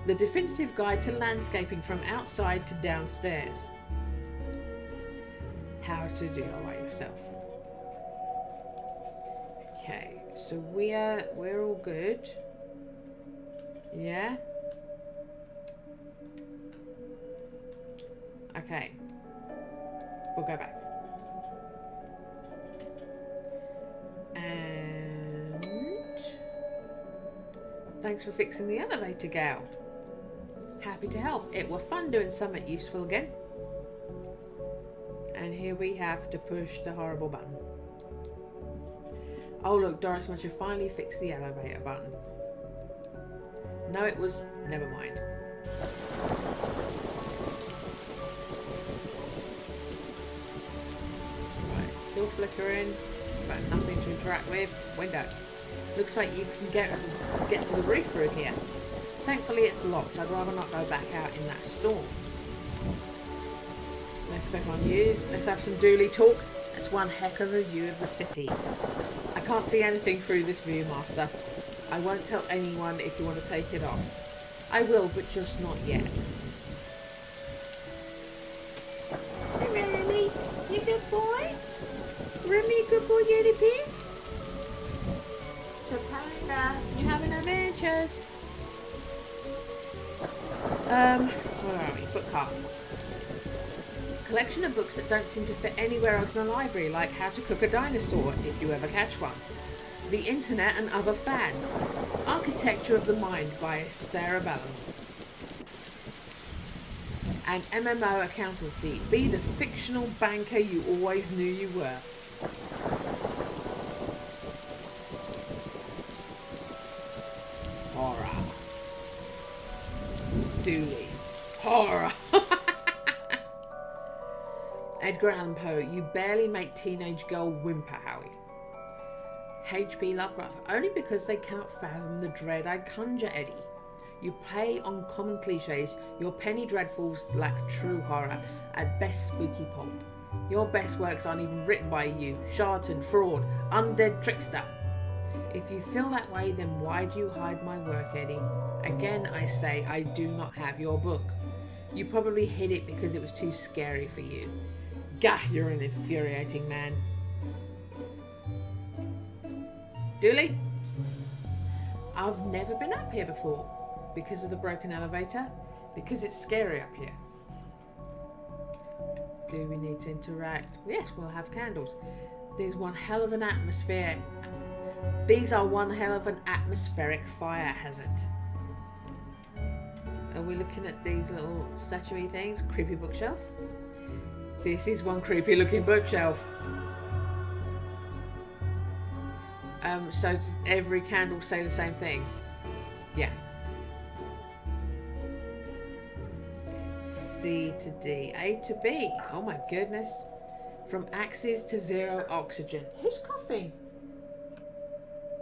The definitive guide to landscaping from outside to downstairs. How to DIY yourself. Okay, so we're all good. Yeah. Okay. We'll go back. And thanks for fixing the elevator, gal. Happy to help. It were fun doing something useful again. And here we have to push the horrible button. Oh look, Doris must have finally fixed the elevator button. No, it was... never mind. Right, still flickering, but nothing to interact with. Window. Looks like you can get to the roof through here. Thankfully it's locked. I'd rather not go back out in that storm. Let's click on you. Let's have some Dooley talk. That's one heck of a view of the city. I can't see anything through this Viewmaster. I won't tell anyone if you want to take it off. I will, but just not yet. Hey, Remy, you good boy? Remy, good boy, guinea pig? Topanga, you having adventures? Where are we? Book cart. Collection of books that don't seem to fit anywhere else in a library, like How to Cook a Dinosaur, if you ever catch one. The Internet and Other Fads. Architecture of the Mind by Sarah Ballum. And MMO Accountancy. Be the fictional banker you always knew you were. Horror. Dooley. Horror. Edgar Allan Poe. You barely make teenage girl whimper, Howie. H.P. Lovecraft. Only because they cannot fathom the dread I conjure, Eddie. You play on common cliches. Your penny dreadfuls lack true horror. At best, spooky pulp. Your best works aren't even written by you. Charlatan, fraud, undead trickster. If you feel that way, then why do you hide my work, Eddie? Again, I say, I do not have your book. You probably hid it because it was too scary for you. Gah, you're an infuriating man. Dooley? I've never been up here before. Because of the broken elevator? Because it's scary up here. Do we need to interact? Yes, we'll have candles. There's one hell of an atmosphere. These are one hell of an atmospheric fire hazard. Are we looking at these little statuey things? Creepy bookshelf? This is one creepy looking bookshelf. So does every candle say the same thing? Yeah. C to D, A to B. Oh my goodness. From axes to zero oxygen. Who's coughing?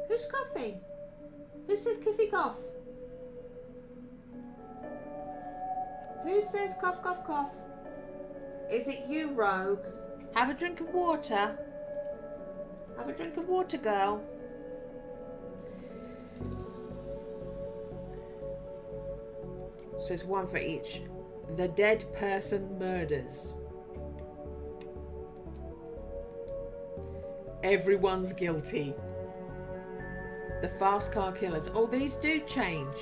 Who's coughing? Who says kiffy cough? Who says cough, cough, cough? Is it you, rogue? Have a drink of water. Have a drink of water, girl. So it's one for each. The dead person murders. Everyone's guilty. The fast car killers. Oh, these do change.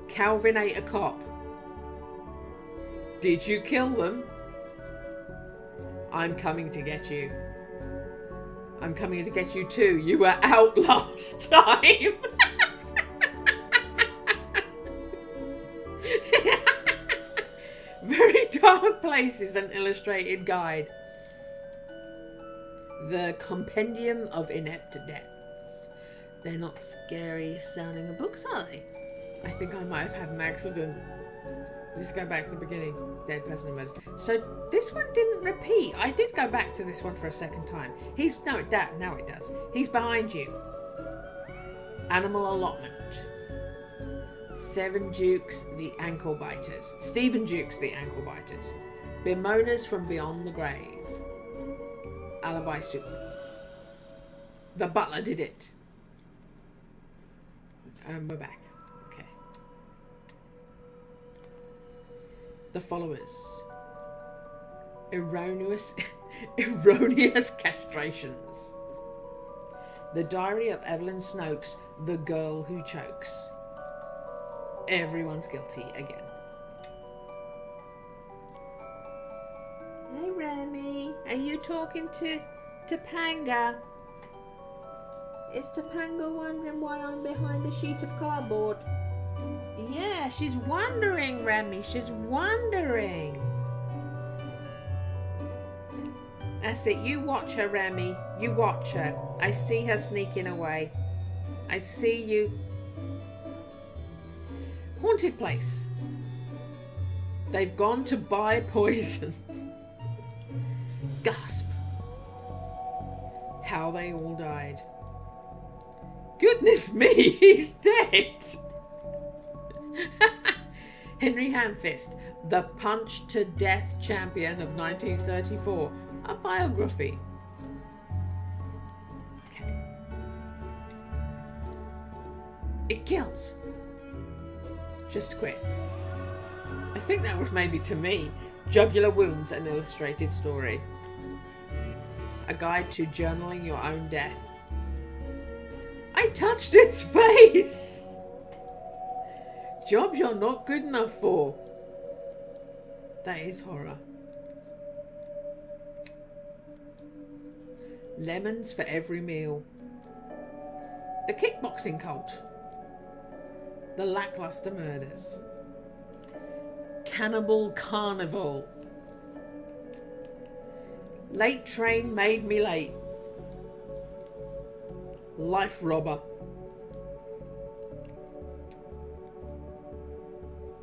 Calvin ate a cop. Did you kill them? I'm coming to get you. I'm coming to get you too. You were out last time. Very Dark Places, an illustrated guide. The Compendium of Inept Deaths. They're not scary sounding books, are they? I think I might have had an accident. Does this go back to the beginning? Dead person emerges. So this one didn't repeat. I did go back to this one for a second time. Now it does. He's behind you. Animal allotment. Stephen Jukes, the ankle biters. Bemoaners from beyond the grave. Alibi soup. The butler did it. We're back. Okay. The followers. Erroneous castrations. The Diary of Evelyn Snokes, the girl who chokes. Everyone's guilty again. Hey Remy, are you talking to Topanga? Is Topanga wondering why I'm behind a sheet of cardboard? Yeah, she's wondering, Remy. She's wondering. That's it. You watch her, Remy. You watch her. I see her sneaking away. I see you. Haunted place. They've gone to buy poison. Gasp. How they all died. Goodness me, he's dead. Henry Hamfist, the punch to death champion of 1934. A biography. Okay. It kills. Just quit. I think that was maybe to me. Jugular Wounds, an illustrated story. A guide to journaling your own death. I touched its face. Jobs you're not good enough for. That is horror. Lemons for every meal. The kickboxing cult. The lackluster murders. Cannibal carnival. Late train made me late. Life robber.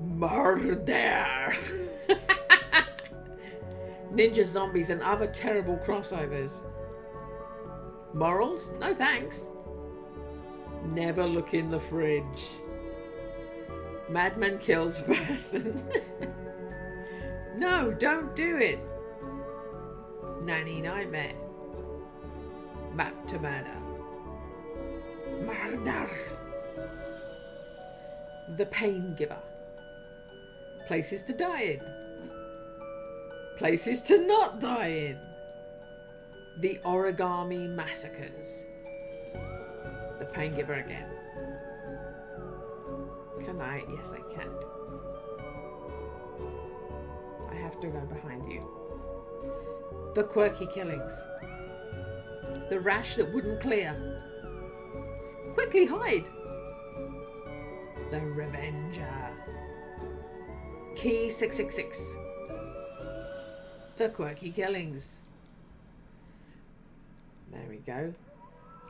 Murder. Ninja zombies and other terrible crossovers. Morals? No thanks. Never look in the fridge. Madman kills person. No, don't do it. Nanny nightmare. Map to murder. Murder. The pain giver. Places to die in. Places to not die in. The origami massacres. The pain giver again. Can I? Yes, I can. I have to go behind you. The quirky killings. The rash that wouldn't clear. Quickly hide. The revenger. Key 666. The quirky killings. There we go.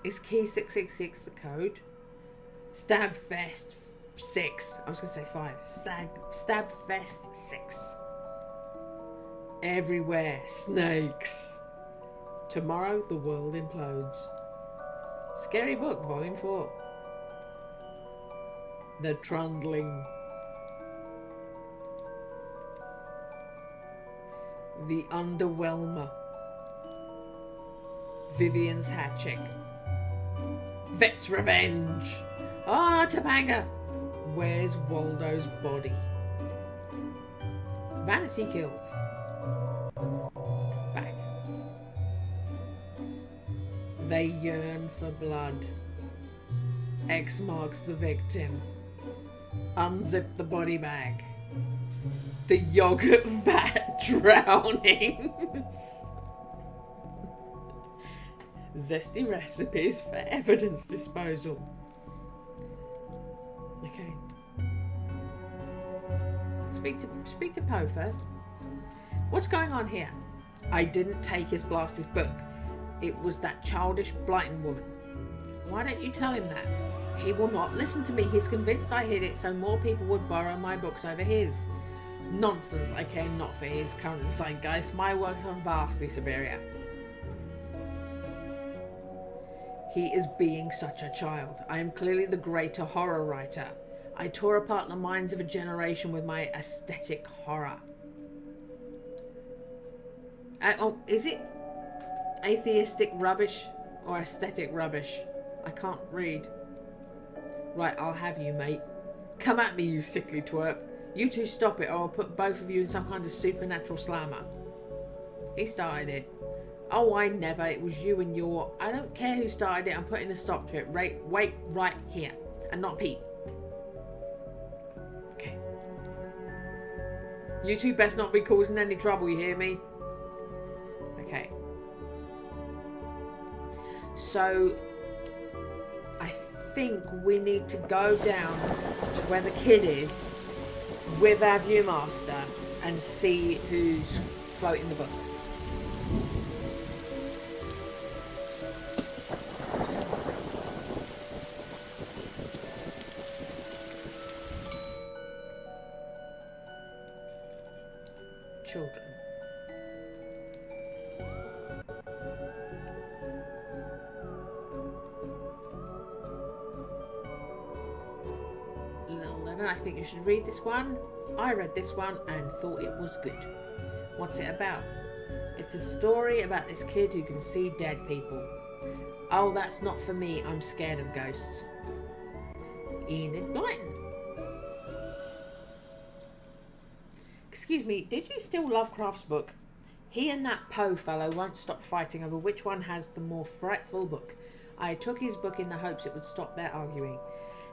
Is key 666 the code? Stab Fest 6. I was going to say 5. Stab Fest 6. Everywhere. Snakes. Tomorrow the world implodes. Scary Book, Volume 4. The Trundling. The Underwhelmer. Vivian's Hatching. Vet's Revenge. Ah, Topanga. Where's Waldo's body? Vanity Kills. Back. They yearn for blood. X marks the victim. Unzip the body bag. The yogurt vat drownings. Zesty recipes for evidence disposal. Okay. Speak to Poe first. What's going on here? I didn't take his blaster's book. It was that childish Blighton woman. Why don't you tell him that? He will not listen to me. He's convinced I hid it so more people would borrow my books over his. Nonsense, I care not for his current zeitgeist. My works are vastly superior. He is being such a child. I am clearly the greater horror writer. I tore apart the minds of a generation with my aesthetic horror. Oh, is it atheistic rubbish or aesthetic rubbish? I can't read. Right, I'll have you, mate. Come at me, you sickly twerp. You two stop it or I'll put both of you in some kind of supernatural slammer. He started it. Oh, I never. It was you and your... I don't care who started it. I'm putting a stop to it. Wait right here. And not Pete. Okay. You two best not be causing any trouble, you hear me? Okay. So, I think we need to go down to where the kid is with our Viewmaster and see who's floating the book. Children. Little Lemon, I think you should read this one. I read this one and thought it was good. What's it about? It's a story about this kid who can see dead people. Oh, that's not for me. I'm scared of ghosts. Enid Blyton. Excuse me, did you steal Lovecraft's book? He and that Poe fellow won't stop fighting over which one has the more frightful book. I took his book in the hopes it would stop their arguing.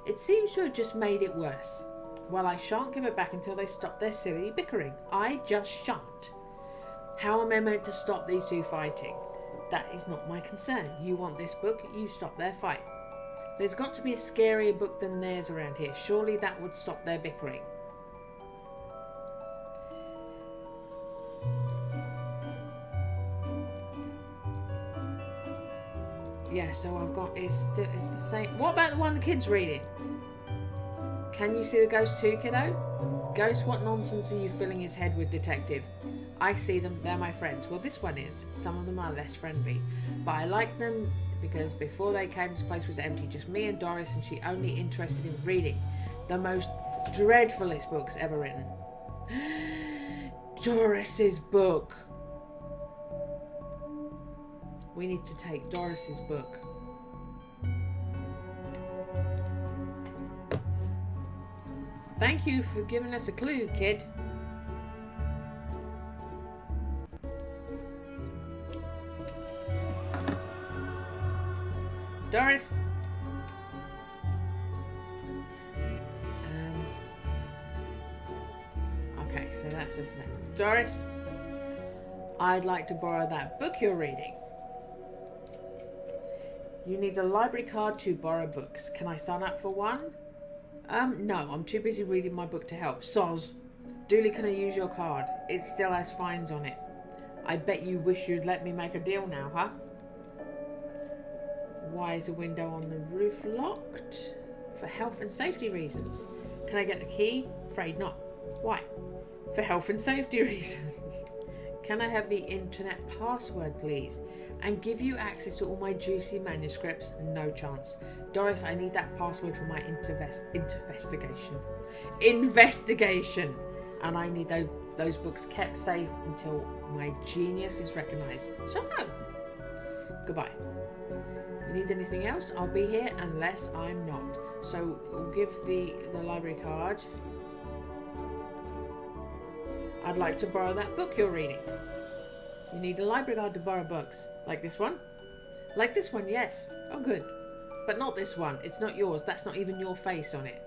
It seems to have just made it worse. Well, I shan't give it back until they stop their silly bickering. I just shan't. How am I meant to stop these two fighting? That is not my concern. You want this book, you stop their fight. There's got to be a scarier book than theirs around here. Surely that would stop their bickering. Yeah, so I've got, it's the same. What about the one the kid's reading? Can you see the ghost too, kiddo? Ghost, what nonsense are you filling his head with, detective? I see them, they're my friends. Well, this one is. Some of them are less friendly. But I like them because before they came, this place was empty. Just me and Doris, and she only interested in reading the most dreadfulest books ever written. Doris's book. We need to take Doris's book. Thank you for giving us a clue, kid. Doris. Okay, so that's just it. Doris, I'd like to borrow that book you're reading. You need a library card to borrow books. Can I sign up for one? No, I'm too busy reading my book to help. Soz. Dooley, can I use your card? It still has fines on it. I bet you wish you'd let me make a deal now, huh? Why is the window on the roof locked? For health and safety reasons. Can I get the key? Afraid not. Why? For health and safety reasons. Can I have the internet password, please? And give you access to all my juicy manuscripts? No chance. Doris, I need that password for my investigation. And I need those books kept safe until my genius is recognised. So no. Goodbye. You need anything else? I'll be here unless I'm not. So we'll give the library card. I'd like to borrow that book you're reading. You need a library card to borrow books. Like this one? Like this one, yes. Oh, good. But not this one. It's not yours. That's not even your face on it.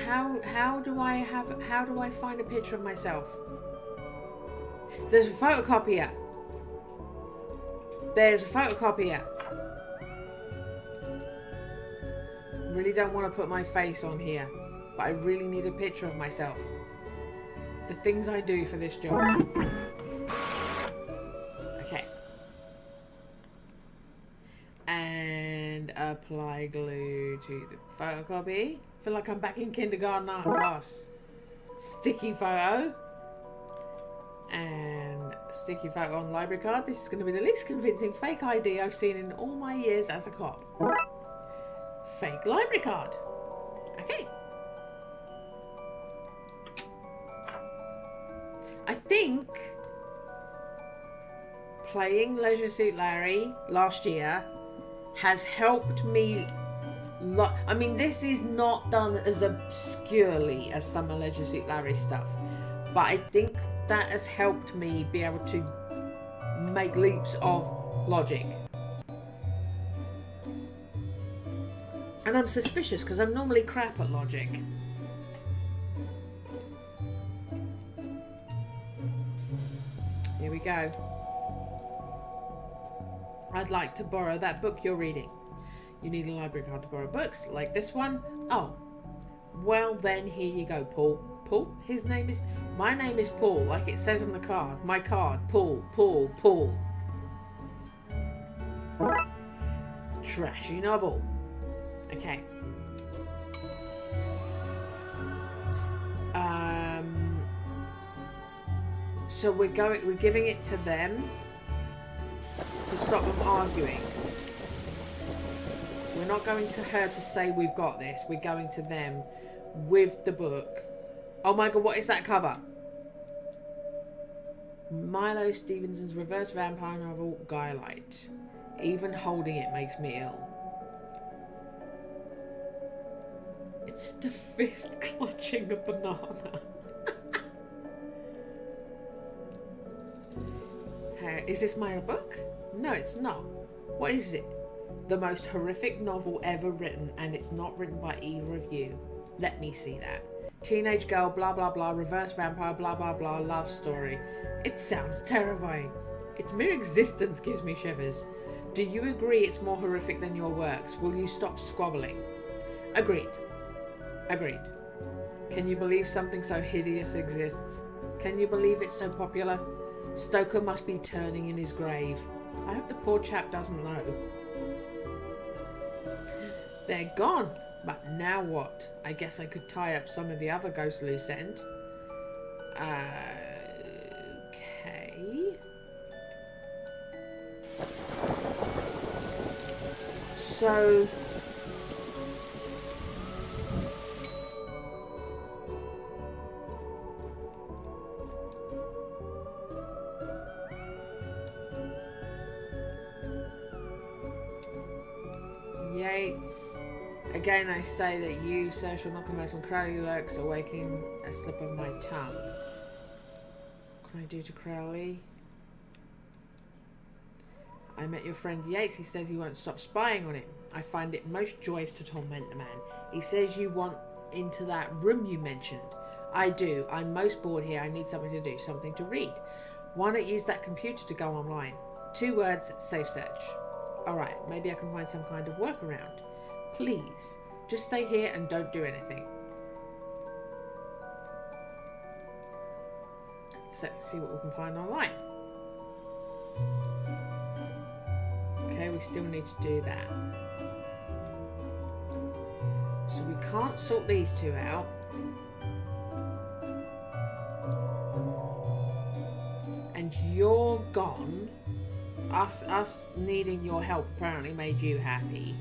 How do I find a picture of myself? There's a photocopier. There's a photocopier. Really don't want to put my face on here, but I really need a picture of myself. The things I do for this job. Okay. And a Apply glue to the photocopy. Feel like I'm back in kindergarten art class. Sticky photo. And sticky photo on library card. This is going to be the least convincing fake ID I've seen in all my years as a cop. Fake library card. Okay. I think playing Leisure Suit Larry last year has helped me. I mean, this is not done as obscurely as some of Leisure Suit Larry stuff, but I think that has helped me be able to make leaps of logic. And I'm suspicious because I'm normally crap at logic. Here we go. I'd like to borrow that book you're reading. You need a library card to borrow books, like this one? Oh. Well then, here you go, Paul. Paul? My name is Paul, like it says on the card. My card. Paul. Trashy novel. Okay. So we're giving it to them to stop them arguing. We're not going to her to say we've got this. We're going to them with the book. Oh my god, what is that cover? Milo Stevenson's reverse vampire novel, Guylight. Even holding it makes me ill. It's the fist clutching a banana. Is this my book? No, it's not. What is it? The most horrific novel ever written, and it's not written by either of you. Let me see that. Teenage girl, blah blah blah, reverse vampire, blah blah blah, love story. It sounds terrifying. Its mere existence gives me shivers. Do you agree it's more horrific than your works? Will you stop squabbling? Agreed. Agreed. Can you believe something so hideous exists? Can you believe it's so popular? Stoker must be turning in his grave. I hope the poor chap doesn't know. They're gone. But now what? I guess I could tie up some of the other ghost loose end. Okay. So... Yates. Again, I say that you, sir, shall not commence when Crowley lurks, awaking a slip of my tongue. What can I do to Crowley? I met your friend Yates. He says you won't stop spying on him. I find it most joyous to torment the man. He says you want into that room you mentioned. I do. I'm most bored here. I need something to do, something to read. Why not use that computer to go online? 2 words, safe search. Alright, maybe I can find some kind of workaround. Please, just stay here and don't do anything. So, see what we can find online. Okay, we still need to do that. So we can't sort these 2 out. And you're gone. Us needing your help apparently made you happy.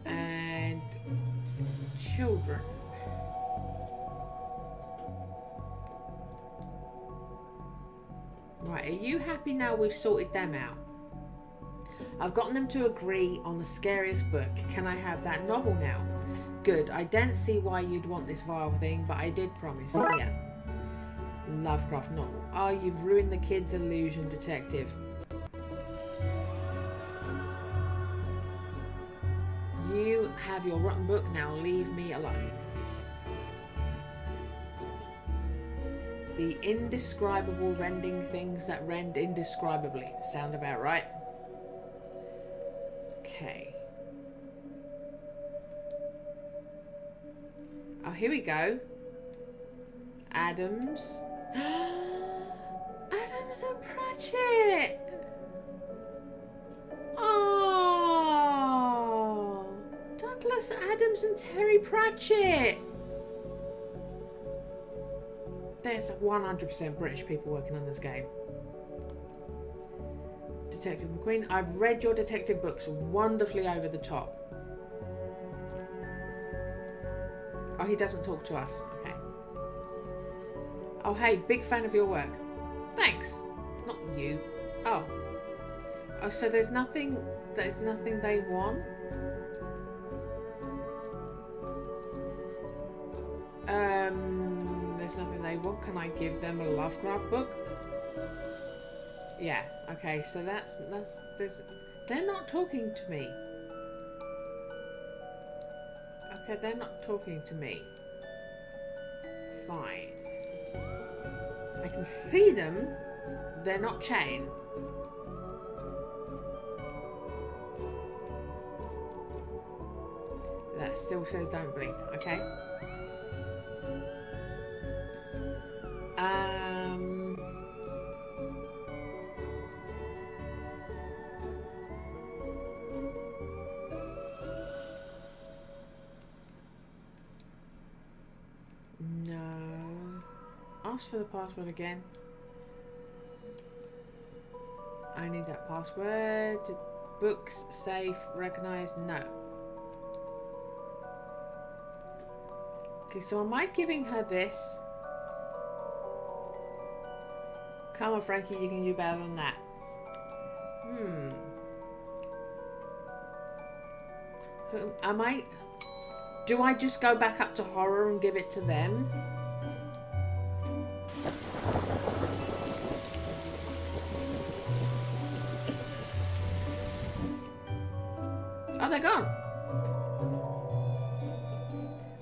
And children. Right, are you happy now we've sorted them out? I've gotten them to agree on the scariest book. Can I have that novel now? Good. I don't see why you'd want this vile thing, but I did promise. Here. Lovecraft novel. Oh, you've ruined the kid's illusion, detective. You have your rotten book, now leave me alone. The indescribable rending things that rend indescribably. Sound about right? Okay. Oh, here we go. Adams. Adams and Pratchett. Oh. Douglas Adams and Terry Pratchett. There's 100% British people working on this game. Detective McQueen, I've read your detective books, wonderfully over the top. Oh, he doesn't talk to us. Okay. Oh, hey, big fan of your work. Thanks. Not you. Oh. Oh, so there's nothing they want? There's nothing they want. Can I give them a Lovecraft book? Yeah. Okay. So that's they're not talking to me. Okay, they're not talking to me. Fine. I can see them. They're not chatting. That still says don't blink. Okay. No. Ask for the password again. I need that password. Books, safe, recognized, no. Okay, so am I giving her this? Come on, Frankie, you can do better than that. Am I... Do I just go back up to horror and give it to them? Oh, they're gone.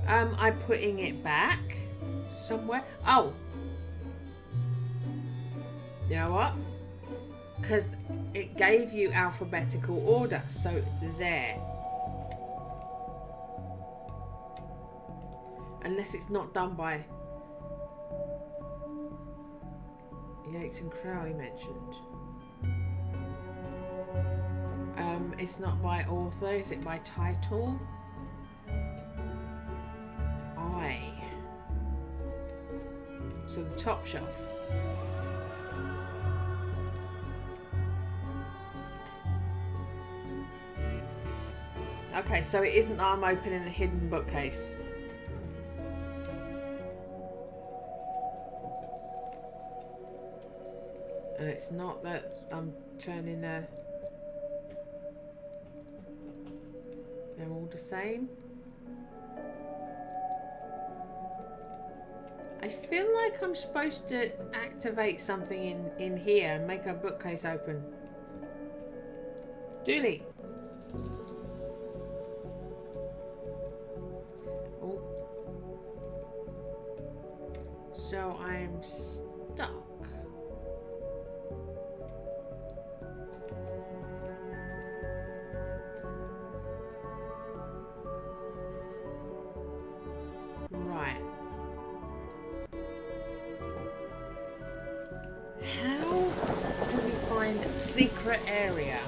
I'm putting it back somewhere. Oh. You know what? Because it gave you alphabetical order. So there. Unless it's not done by Yates and Crowley mentioned. It's not by author. Is it by title? So the top shelf. Okay, so it isn't that I'm opening a hidden bookcase. And it's not that I'm turning a... They're all the same. I feel like I'm supposed to activate something in here and make a bookcase open. Dooley. Oh. So I'm stuck. Right. How do we find secret area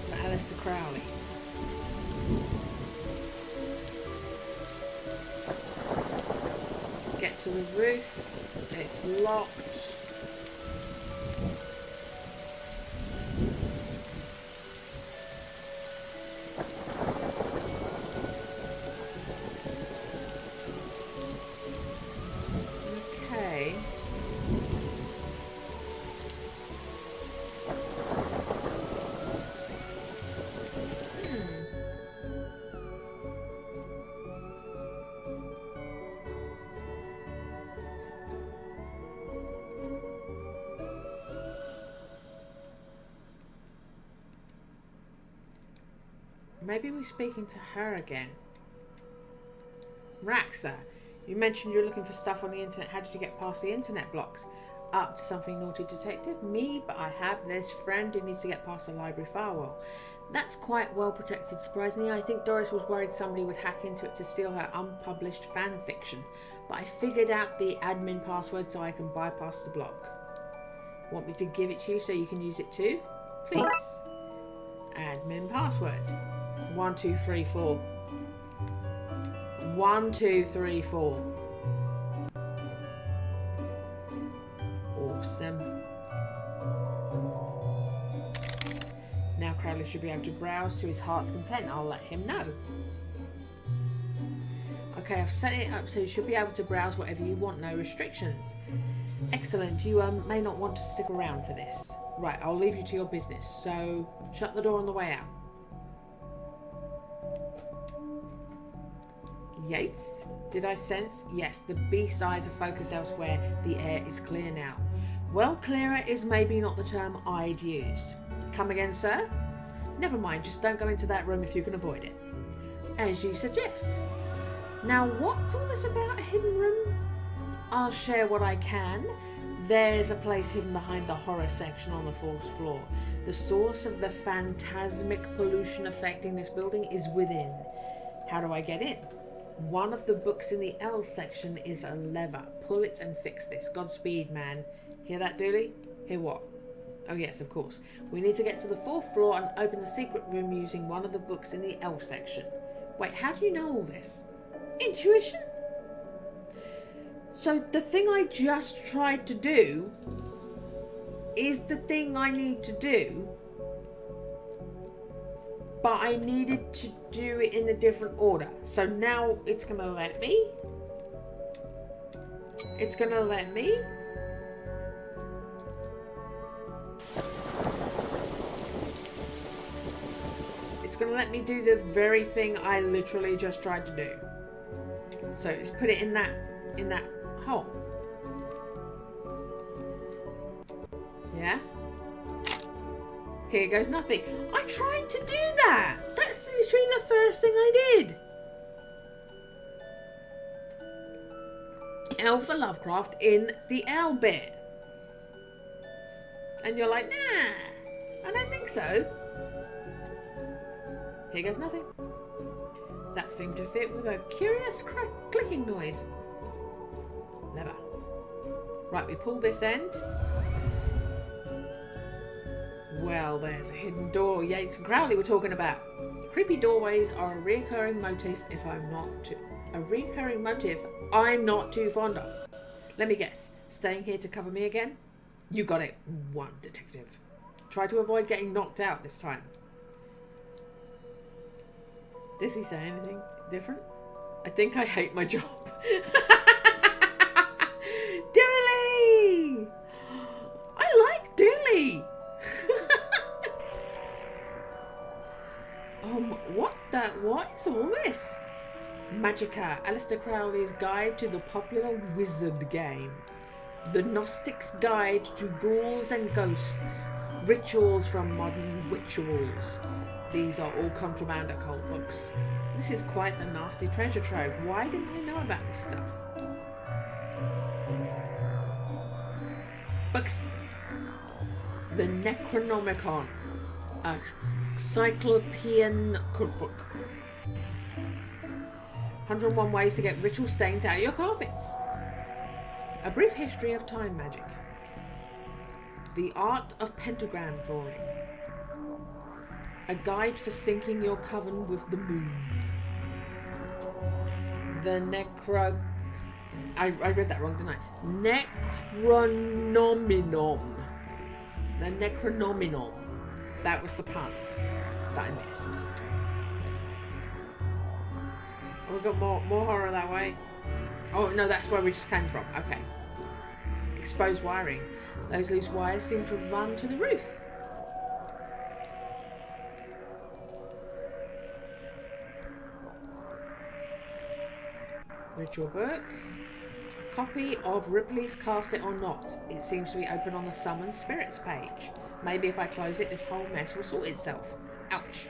for Aleister Crowley? Get to the roof. It's locked. Okay. Maybe we're speaking to her again. Raxa, you mentioned you're looking for stuff on the internet. How did you get past the internet blocks? Up to something naughty, detective? Me, but I have this friend who needs to get past the library firewall. That's quite well protected, surprisingly. I think Doris was worried somebody would hack into it to steal her unpublished fan fiction. But I figured out the admin password so I can bypass the block. Want me to give it to you so you can use it too? Please. Admin password. 1, 2, 3, 4. 1, 2, 3, 4. Awesome. Now Crowley should be able to browse to his heart's content. I'll let him know. Okay, I've set it up so you should be able to browse whatever you want, no restrictions. Excellent. You may not want to stick around for this. Right, I'll leave you to your business. So, shut the door on the way out. Yates? Did I sense? Yes, the beast's eyes are focused elsewhere. The air is clear now. Well, clearer is maybe not the term I'd used. Come again, sir? Never mind, just don't go into that room if you can avoid it. As you suggest. Now, what's all this about a hidden room? I'll share what I can. There's a place hidden behind the horror section on the 4th floor. The source of the phantasmic pollution affecting this building is within. How do I get in? One of the books in the L section is a lever. Pull it and fix this. Godspeed, man. Hear that, Dooley? Hear what? Oh yes, of course. We need to get to the 4th floor and open the secret room using one of the books in the L section. Wait, how do you know all this? Intuition? So the thing I just tried to do is the thing I need to do, but I needed to do it in a different order. So now it's going to let me. It's going to let me. It's going to let me do the very thing I literally just tried to do. So just put it in that hole. Yeah? Here goes nothing. I tried to do that. That's literally the first thing I did. L for Lovecraft in the L bit. And you're like, nah, I don't think so. Here goes nothing. That seemed to fit with a curious clicking noise. Lever. Right, we pull this end. Well, there's a hidden door Yates and Crowley were talking about. Creepy doorways are a recurring motif I'm not too fond of. Let me guess. Staying here to cover me again? You got it. One detective. Try to avoid getting knocked out this time. Does he say anything different? I think I hate my job. Dooley! I like Dooley! What is all this? Magica, Aleister Crowley's guide to the popular wizard game. The Gnostic's Guide to Ghouls and Ghosts. Rituals from Modern Rituals. These are all contraband occult books. This is quite the nasty treasure trove. Why didn't I know about this stuff? Books. The Necronomicon. A cyclopean cookbook. 101 ways to get ritual stains out of your carpets. A brief history of time magic. The art of pentagram drawing. A guide for syncing your coven with the moon. The I read that wrong, didn't I? Necronominom. The Necronominom. That was the pun that I missed. Oh, we've got more horror that way. Oh, no, that's where we just came from. Okay. Exposed wiring. Those loose wires seem to run to the roof. Ritual book. Copy of Ripley's Cast It or Not. It seems to be open on the Summon Spirits page. Maybe if I close it, this whole mess will sort itself. Ouch.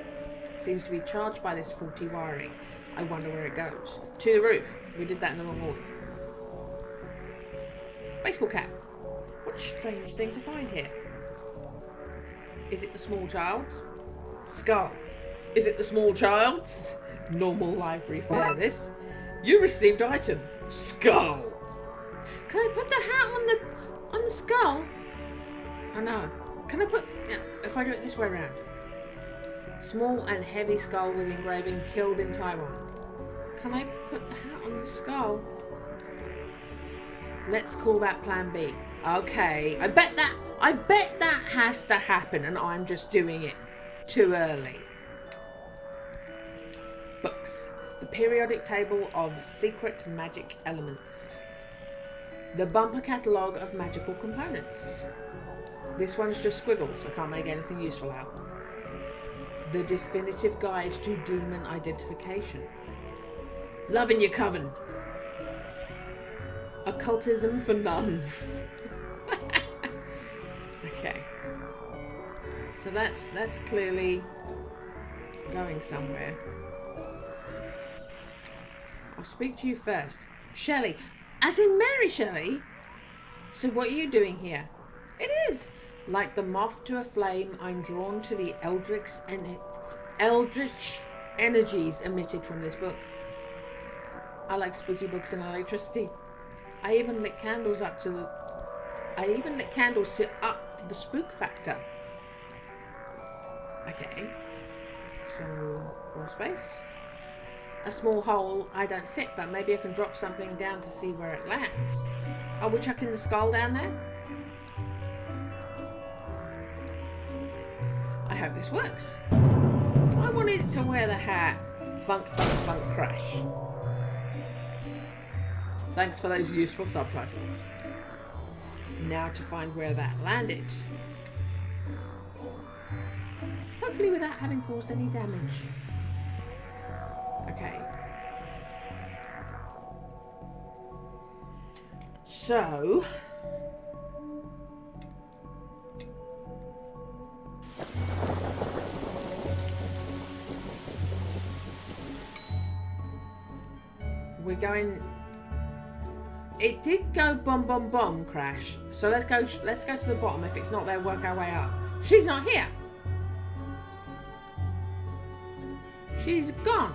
Seems to be charged by this faulty wiring. I wonder where it goes. To the roof. We did that in the wrong order. Baseball cap. What a strange thing to find here. Is it the small child's? Skull. Is it the small child's? Normal library fare, this. You received item. Skull. Can I put the hat on the skull? Oh no. Can I put... Yeah, if I do it this way around. Small and heavy skull with engraving killed in Taiwan. Can I put the hat on the skull? Let's call that plan B. Okay, I bet that has to happen and I'm just doing it too early. Books. The periodic table of secret magic elements. The bumper catalogue of magical components. This one's just squiggles, I can't make anything useful out. The definitive guide to demon identification. Love in your coven. Occultism for nuns. Okay. So that's clearly going somewhere. I'll speak to you first. Shelley. As in Mary Shelley? So what are you doing here? It is. Like the moth to a flame, I'm drawn to the eldritch energies emitted from this book. I like spooky books and electricity. I even lit candles to up the spook factor. Okay. So, more space. A small hole, I don't fit, but maybe I can drop something down to see where it lands. Are we chucking the skull down there? I hope this works. I wanted to wear the hat. Funk, funk, funk, crash. Thanks for those useful subtitles. Now to find where that landed. Hopefully without having caused any damage. Okay. So... we're going... It did go bum bum bum crash. So let's go to the bottom. If it's not there, work our way up. She's not here. She's gone.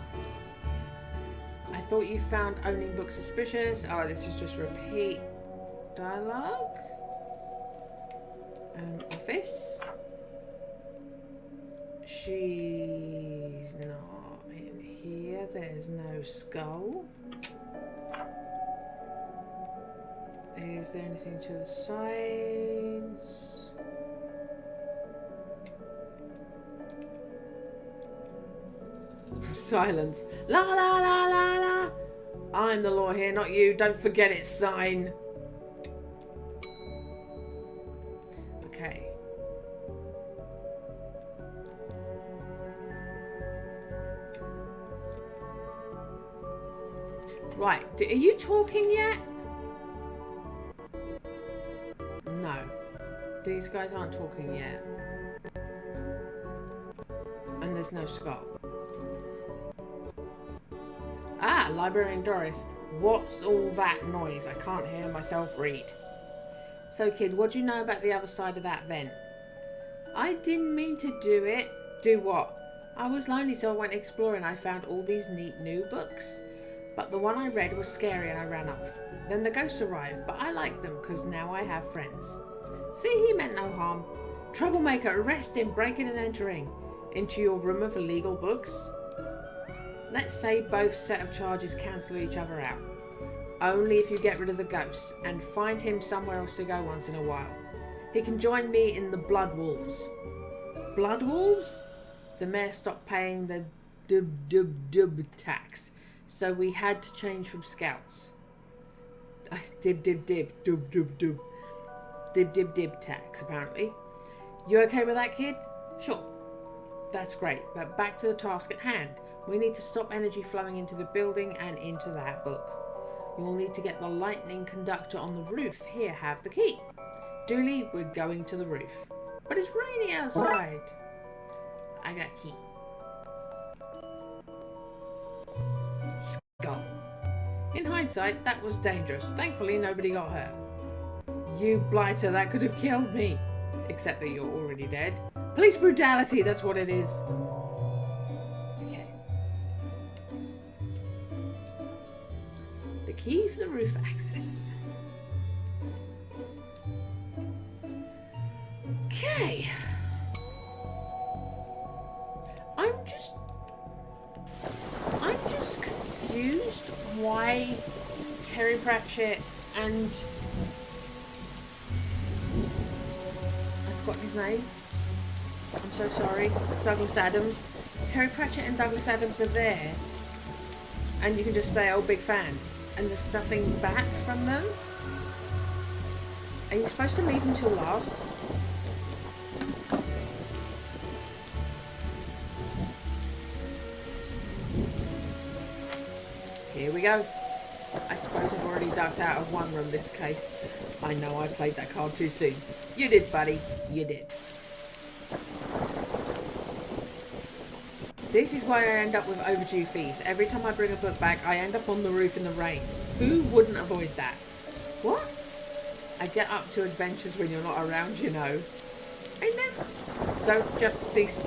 I thought you found owning books suspicious. Oh, this is just repeat dialogue. Office. She's not in here. There's no skull. Is there anything to the sides? Silence. La la la la la. I'm the law here, not you. Don't forget it, sign. Okay. Right. Are you talking yet? No. These guys aren't talking yet. And there's no skull. Ah, Librarian Doris. What's all that noise? I can't hear myself read. So, kid, what do you know about the other side of that vent? I didn't mean to do it. Do what? I was lonely, so I went exploring. I found all these neat new books. But the one I read was scary and I ran off. Then the ghosts arrived, but I like them because now I have friends. See, he meant no harm. Troublemaker, arrest him, breaking and entering into your room of illegal books. Let's say both set of charges cancel each other out. Only if you get rid of the ghosts and find him somewhere else to go once in a while. He can join me in the Blood Wolves. Blood Wolves? The mayor stopped paying the dub tax, so we had to change from scouts. Dib tax, apparently. You okay with that, kid? Sure. That's great, but back to the task at hand. We need to stop energy flowing into the building and into that book. You will need to get the lightning conductor on the roof. Here, have the key. Dooley, we're going to the roof. But it's rainy outside. I got a key. Skull. In hindsight, that was dangerous. Thankfully, nobody got hurt. You blighter, that could have killed me. Except that you're already dead. Police brutality, that's what it is. Okay. The key for the roof access. Okay. why Terry Pratchett and I've forgotten his name. I'm so sorry. Douglas Adams. Terry Pratchett and Douglas Adams are there, and you can just say, "Oh, big fan," and there's nothing back from them. Are you supposed to leave them till last? Here we go. I suppose I've already ducked out of one room this case. I know I played that card too soon. You did, buddy. You did. This is why I end up with overdue fees. Every time I bring a book back, I end up on the roof in the rain. Who wouldn't avoid that? What? I get up to adventures when you're not around, you know. Ain't that? Don't just cease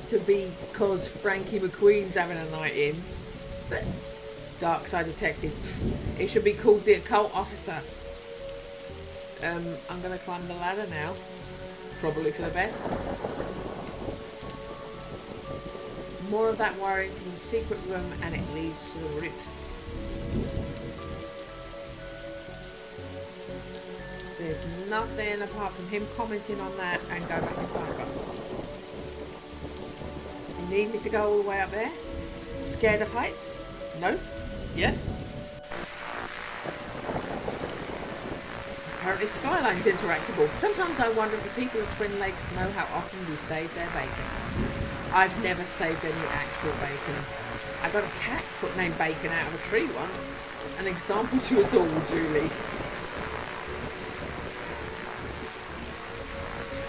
to be cause Frankie McQueen's having a night in. But Dark Side Detective. It should be called the Occult Officer. I'm gonna climb the ladder now. Probably for the best. More of that wiring from the secret room and it leads to the roof. There's nothing apart from him commenting on that and go back inside. You need me to go all the way up there? Scared of heights? No? Yes? Apparently Skyline's interactable. Sometimes I wonder if the people of Twin Lakes know how often we save their bacon. I've never saved any actual bacon. I got a cat named Bacon out of a tree once. An example to us all, Dooley.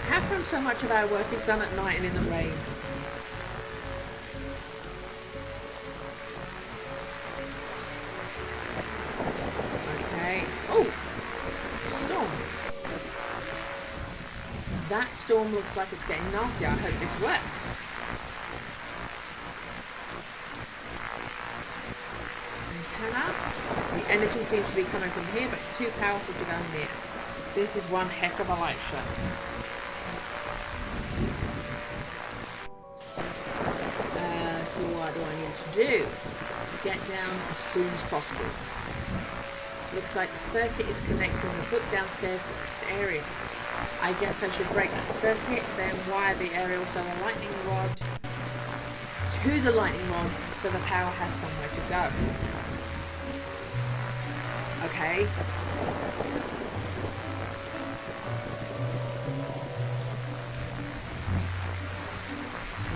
How come so much of our work is done at night and in the rain? Okay. Oh! Storm. That storm looks like it's getting nasty. I hope this works. Antenna. The energy seems to be coming from here, but it's too powerful to go near. This is one heck of a light show. So what do I need to do? Get down as soon as possible. Looks like the circuit is connecting the book downstairs to this area. I guess I should break that circuit, then wire the aerial so the lightning rod to the lightning rod so the power has somewhere to go. Okay.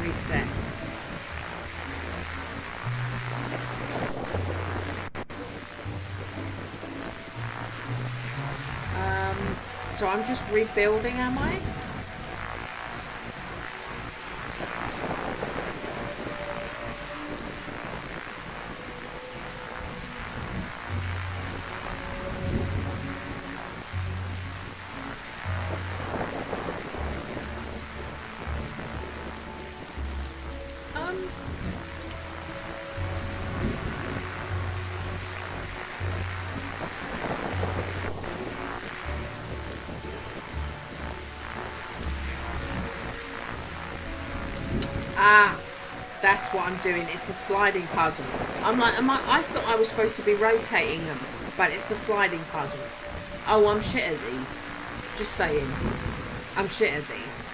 Reset. So I'm just rebuilding, am I? Ah, that's what I'm doing. It's a sliding puzzle. I'm like, I thought I was supposed to be rotating them, but it's a sliding puzzle. Oh, I'm shit at these. Just saying. I'm shit at these.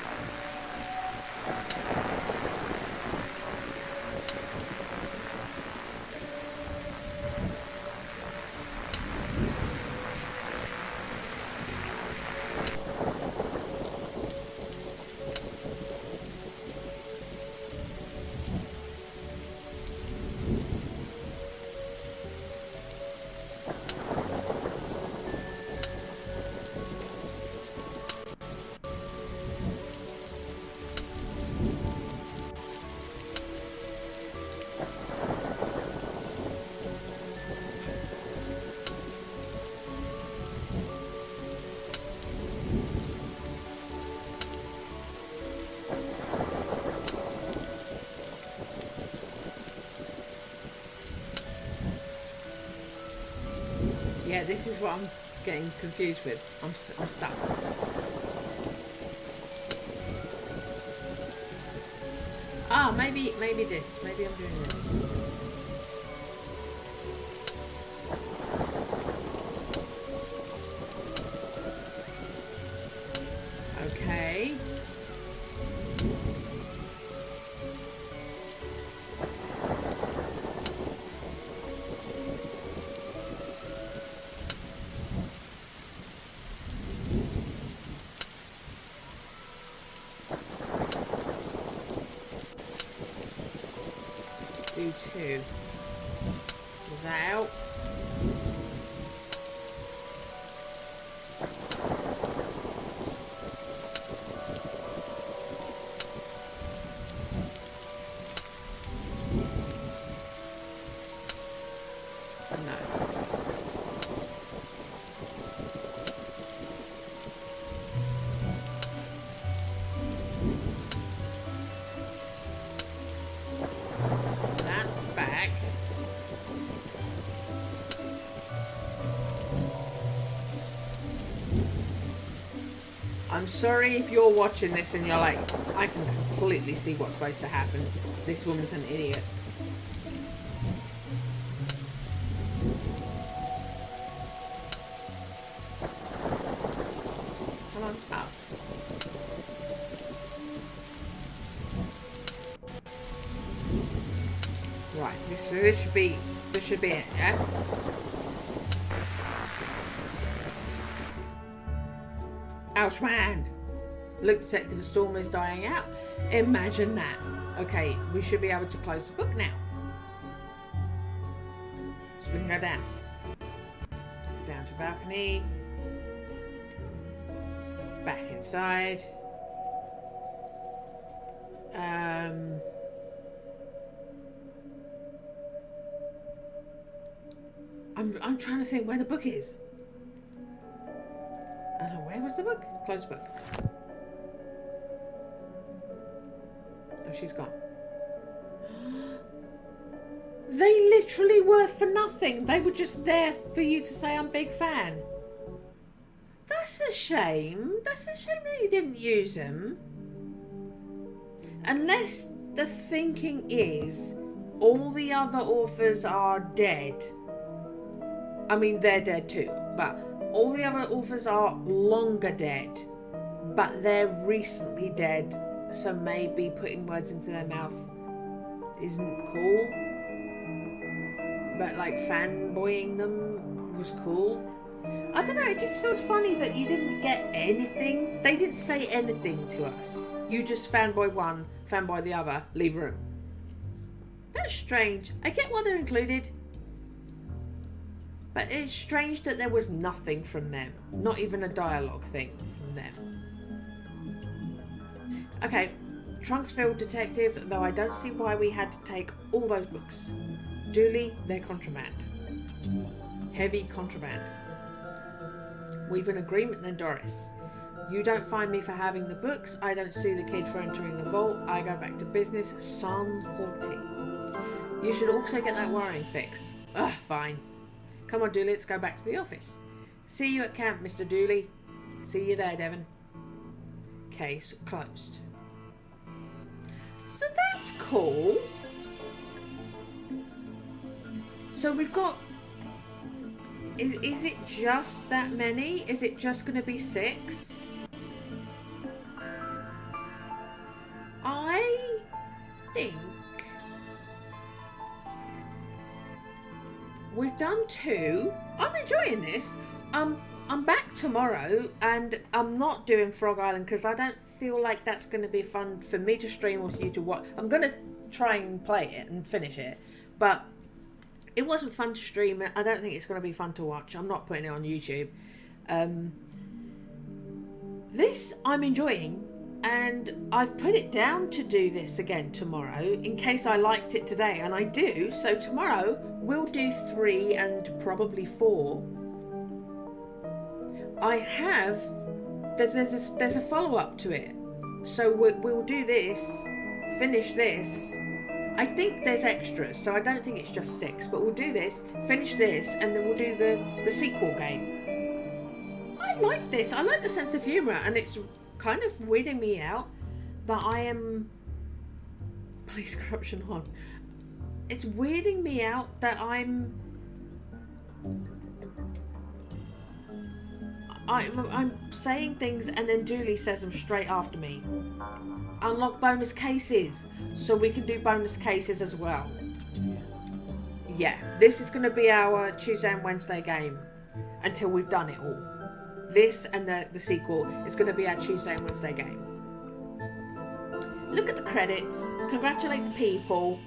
Yeah, this is what I'm getting confused with. I'm stuck. Ah, maybe this. Maybe I'm doing this. you. Is that out? I'm sorry if you're watching this and you're like, I can completely see what's supposed to happen. This woman's an idiot. Come on, up. Right, this should be it, yeah? Ouch, my hand. Look, detective, the storm is dying out. Imagine that. Okay, we should be able to close the book now. So we can go down. Down to the balcony. Back inside. I'm trying to think where the book is. Where was the book? Close the book. Oh, she's gone. They literally were for nothing. They were just there for you to say, I'm a big fan. That's a shame. That's a shame that you didn't use them. Unless the thinking is all the other authors are dead. I mean, they're dead too, but all the other authors are longer dead, but they're recently dead, so maybe putting words into their mouth isn't cool. But like fanboying them was cool. I don't know, it just feels funny that you didn't get anything. They didn't say anything to us. You just fanboy one, fanboy the other, leave room. That's strange. I get why they're included. But it's strange that there was nothing from them. Not even a dialogue thing from them. Okay, trunks filled, detective, though I don't see why we had to take all those books. Dooley, they're contraband. Heavy contraband. We've an agreement then, Doris. You don't fine me for having the books. I don't sue the kid for entering the vault. I go back to business. Sans faulty. You should also get that wiring fixed. Ugh, fine. Come on, Dooley, let's go back to the office. See you at camp, Mr. Dooley. See you there, Devon. Case closed. So that's cool. So we've got... Is it just that many? Is it just going to be 6? I think... we've done 2. I'm enjoying this. I'm back tomorrow and I'm not doing Frog Island because I don't feel like that's going to be fun for me to stream or for you to watch. I'm going to try and play it and finish it, but it wasn't fun to stream. I don't think it's going to be fun to watch. I'm not putting it on YouTube. This I'm enjoying, and I've put it down to do this again tomorrow in case I liked it today, and I do. So tomorrow we'll do 3 and probably 4. I have there's a follow-up to it, so we'll do this, finish this. I think there's extras, so I don't think it's just 6, but we'll do this, finish this, and then we'll do the sequel game. I like this. I like the sense of humour, and it's kind of weirding me out that I am... Police corruption on. It's weirding me out that I'm saying things and then Dooley says them straight after me. Unlock bonus cases, so we can do bonus cases as well. Yeah, this is going to be our Tuesday and Wednesday game until we've done it all. This and the sequel is going to be our Tuesday and Wednesday game. Look at the credits. Congratulate the people.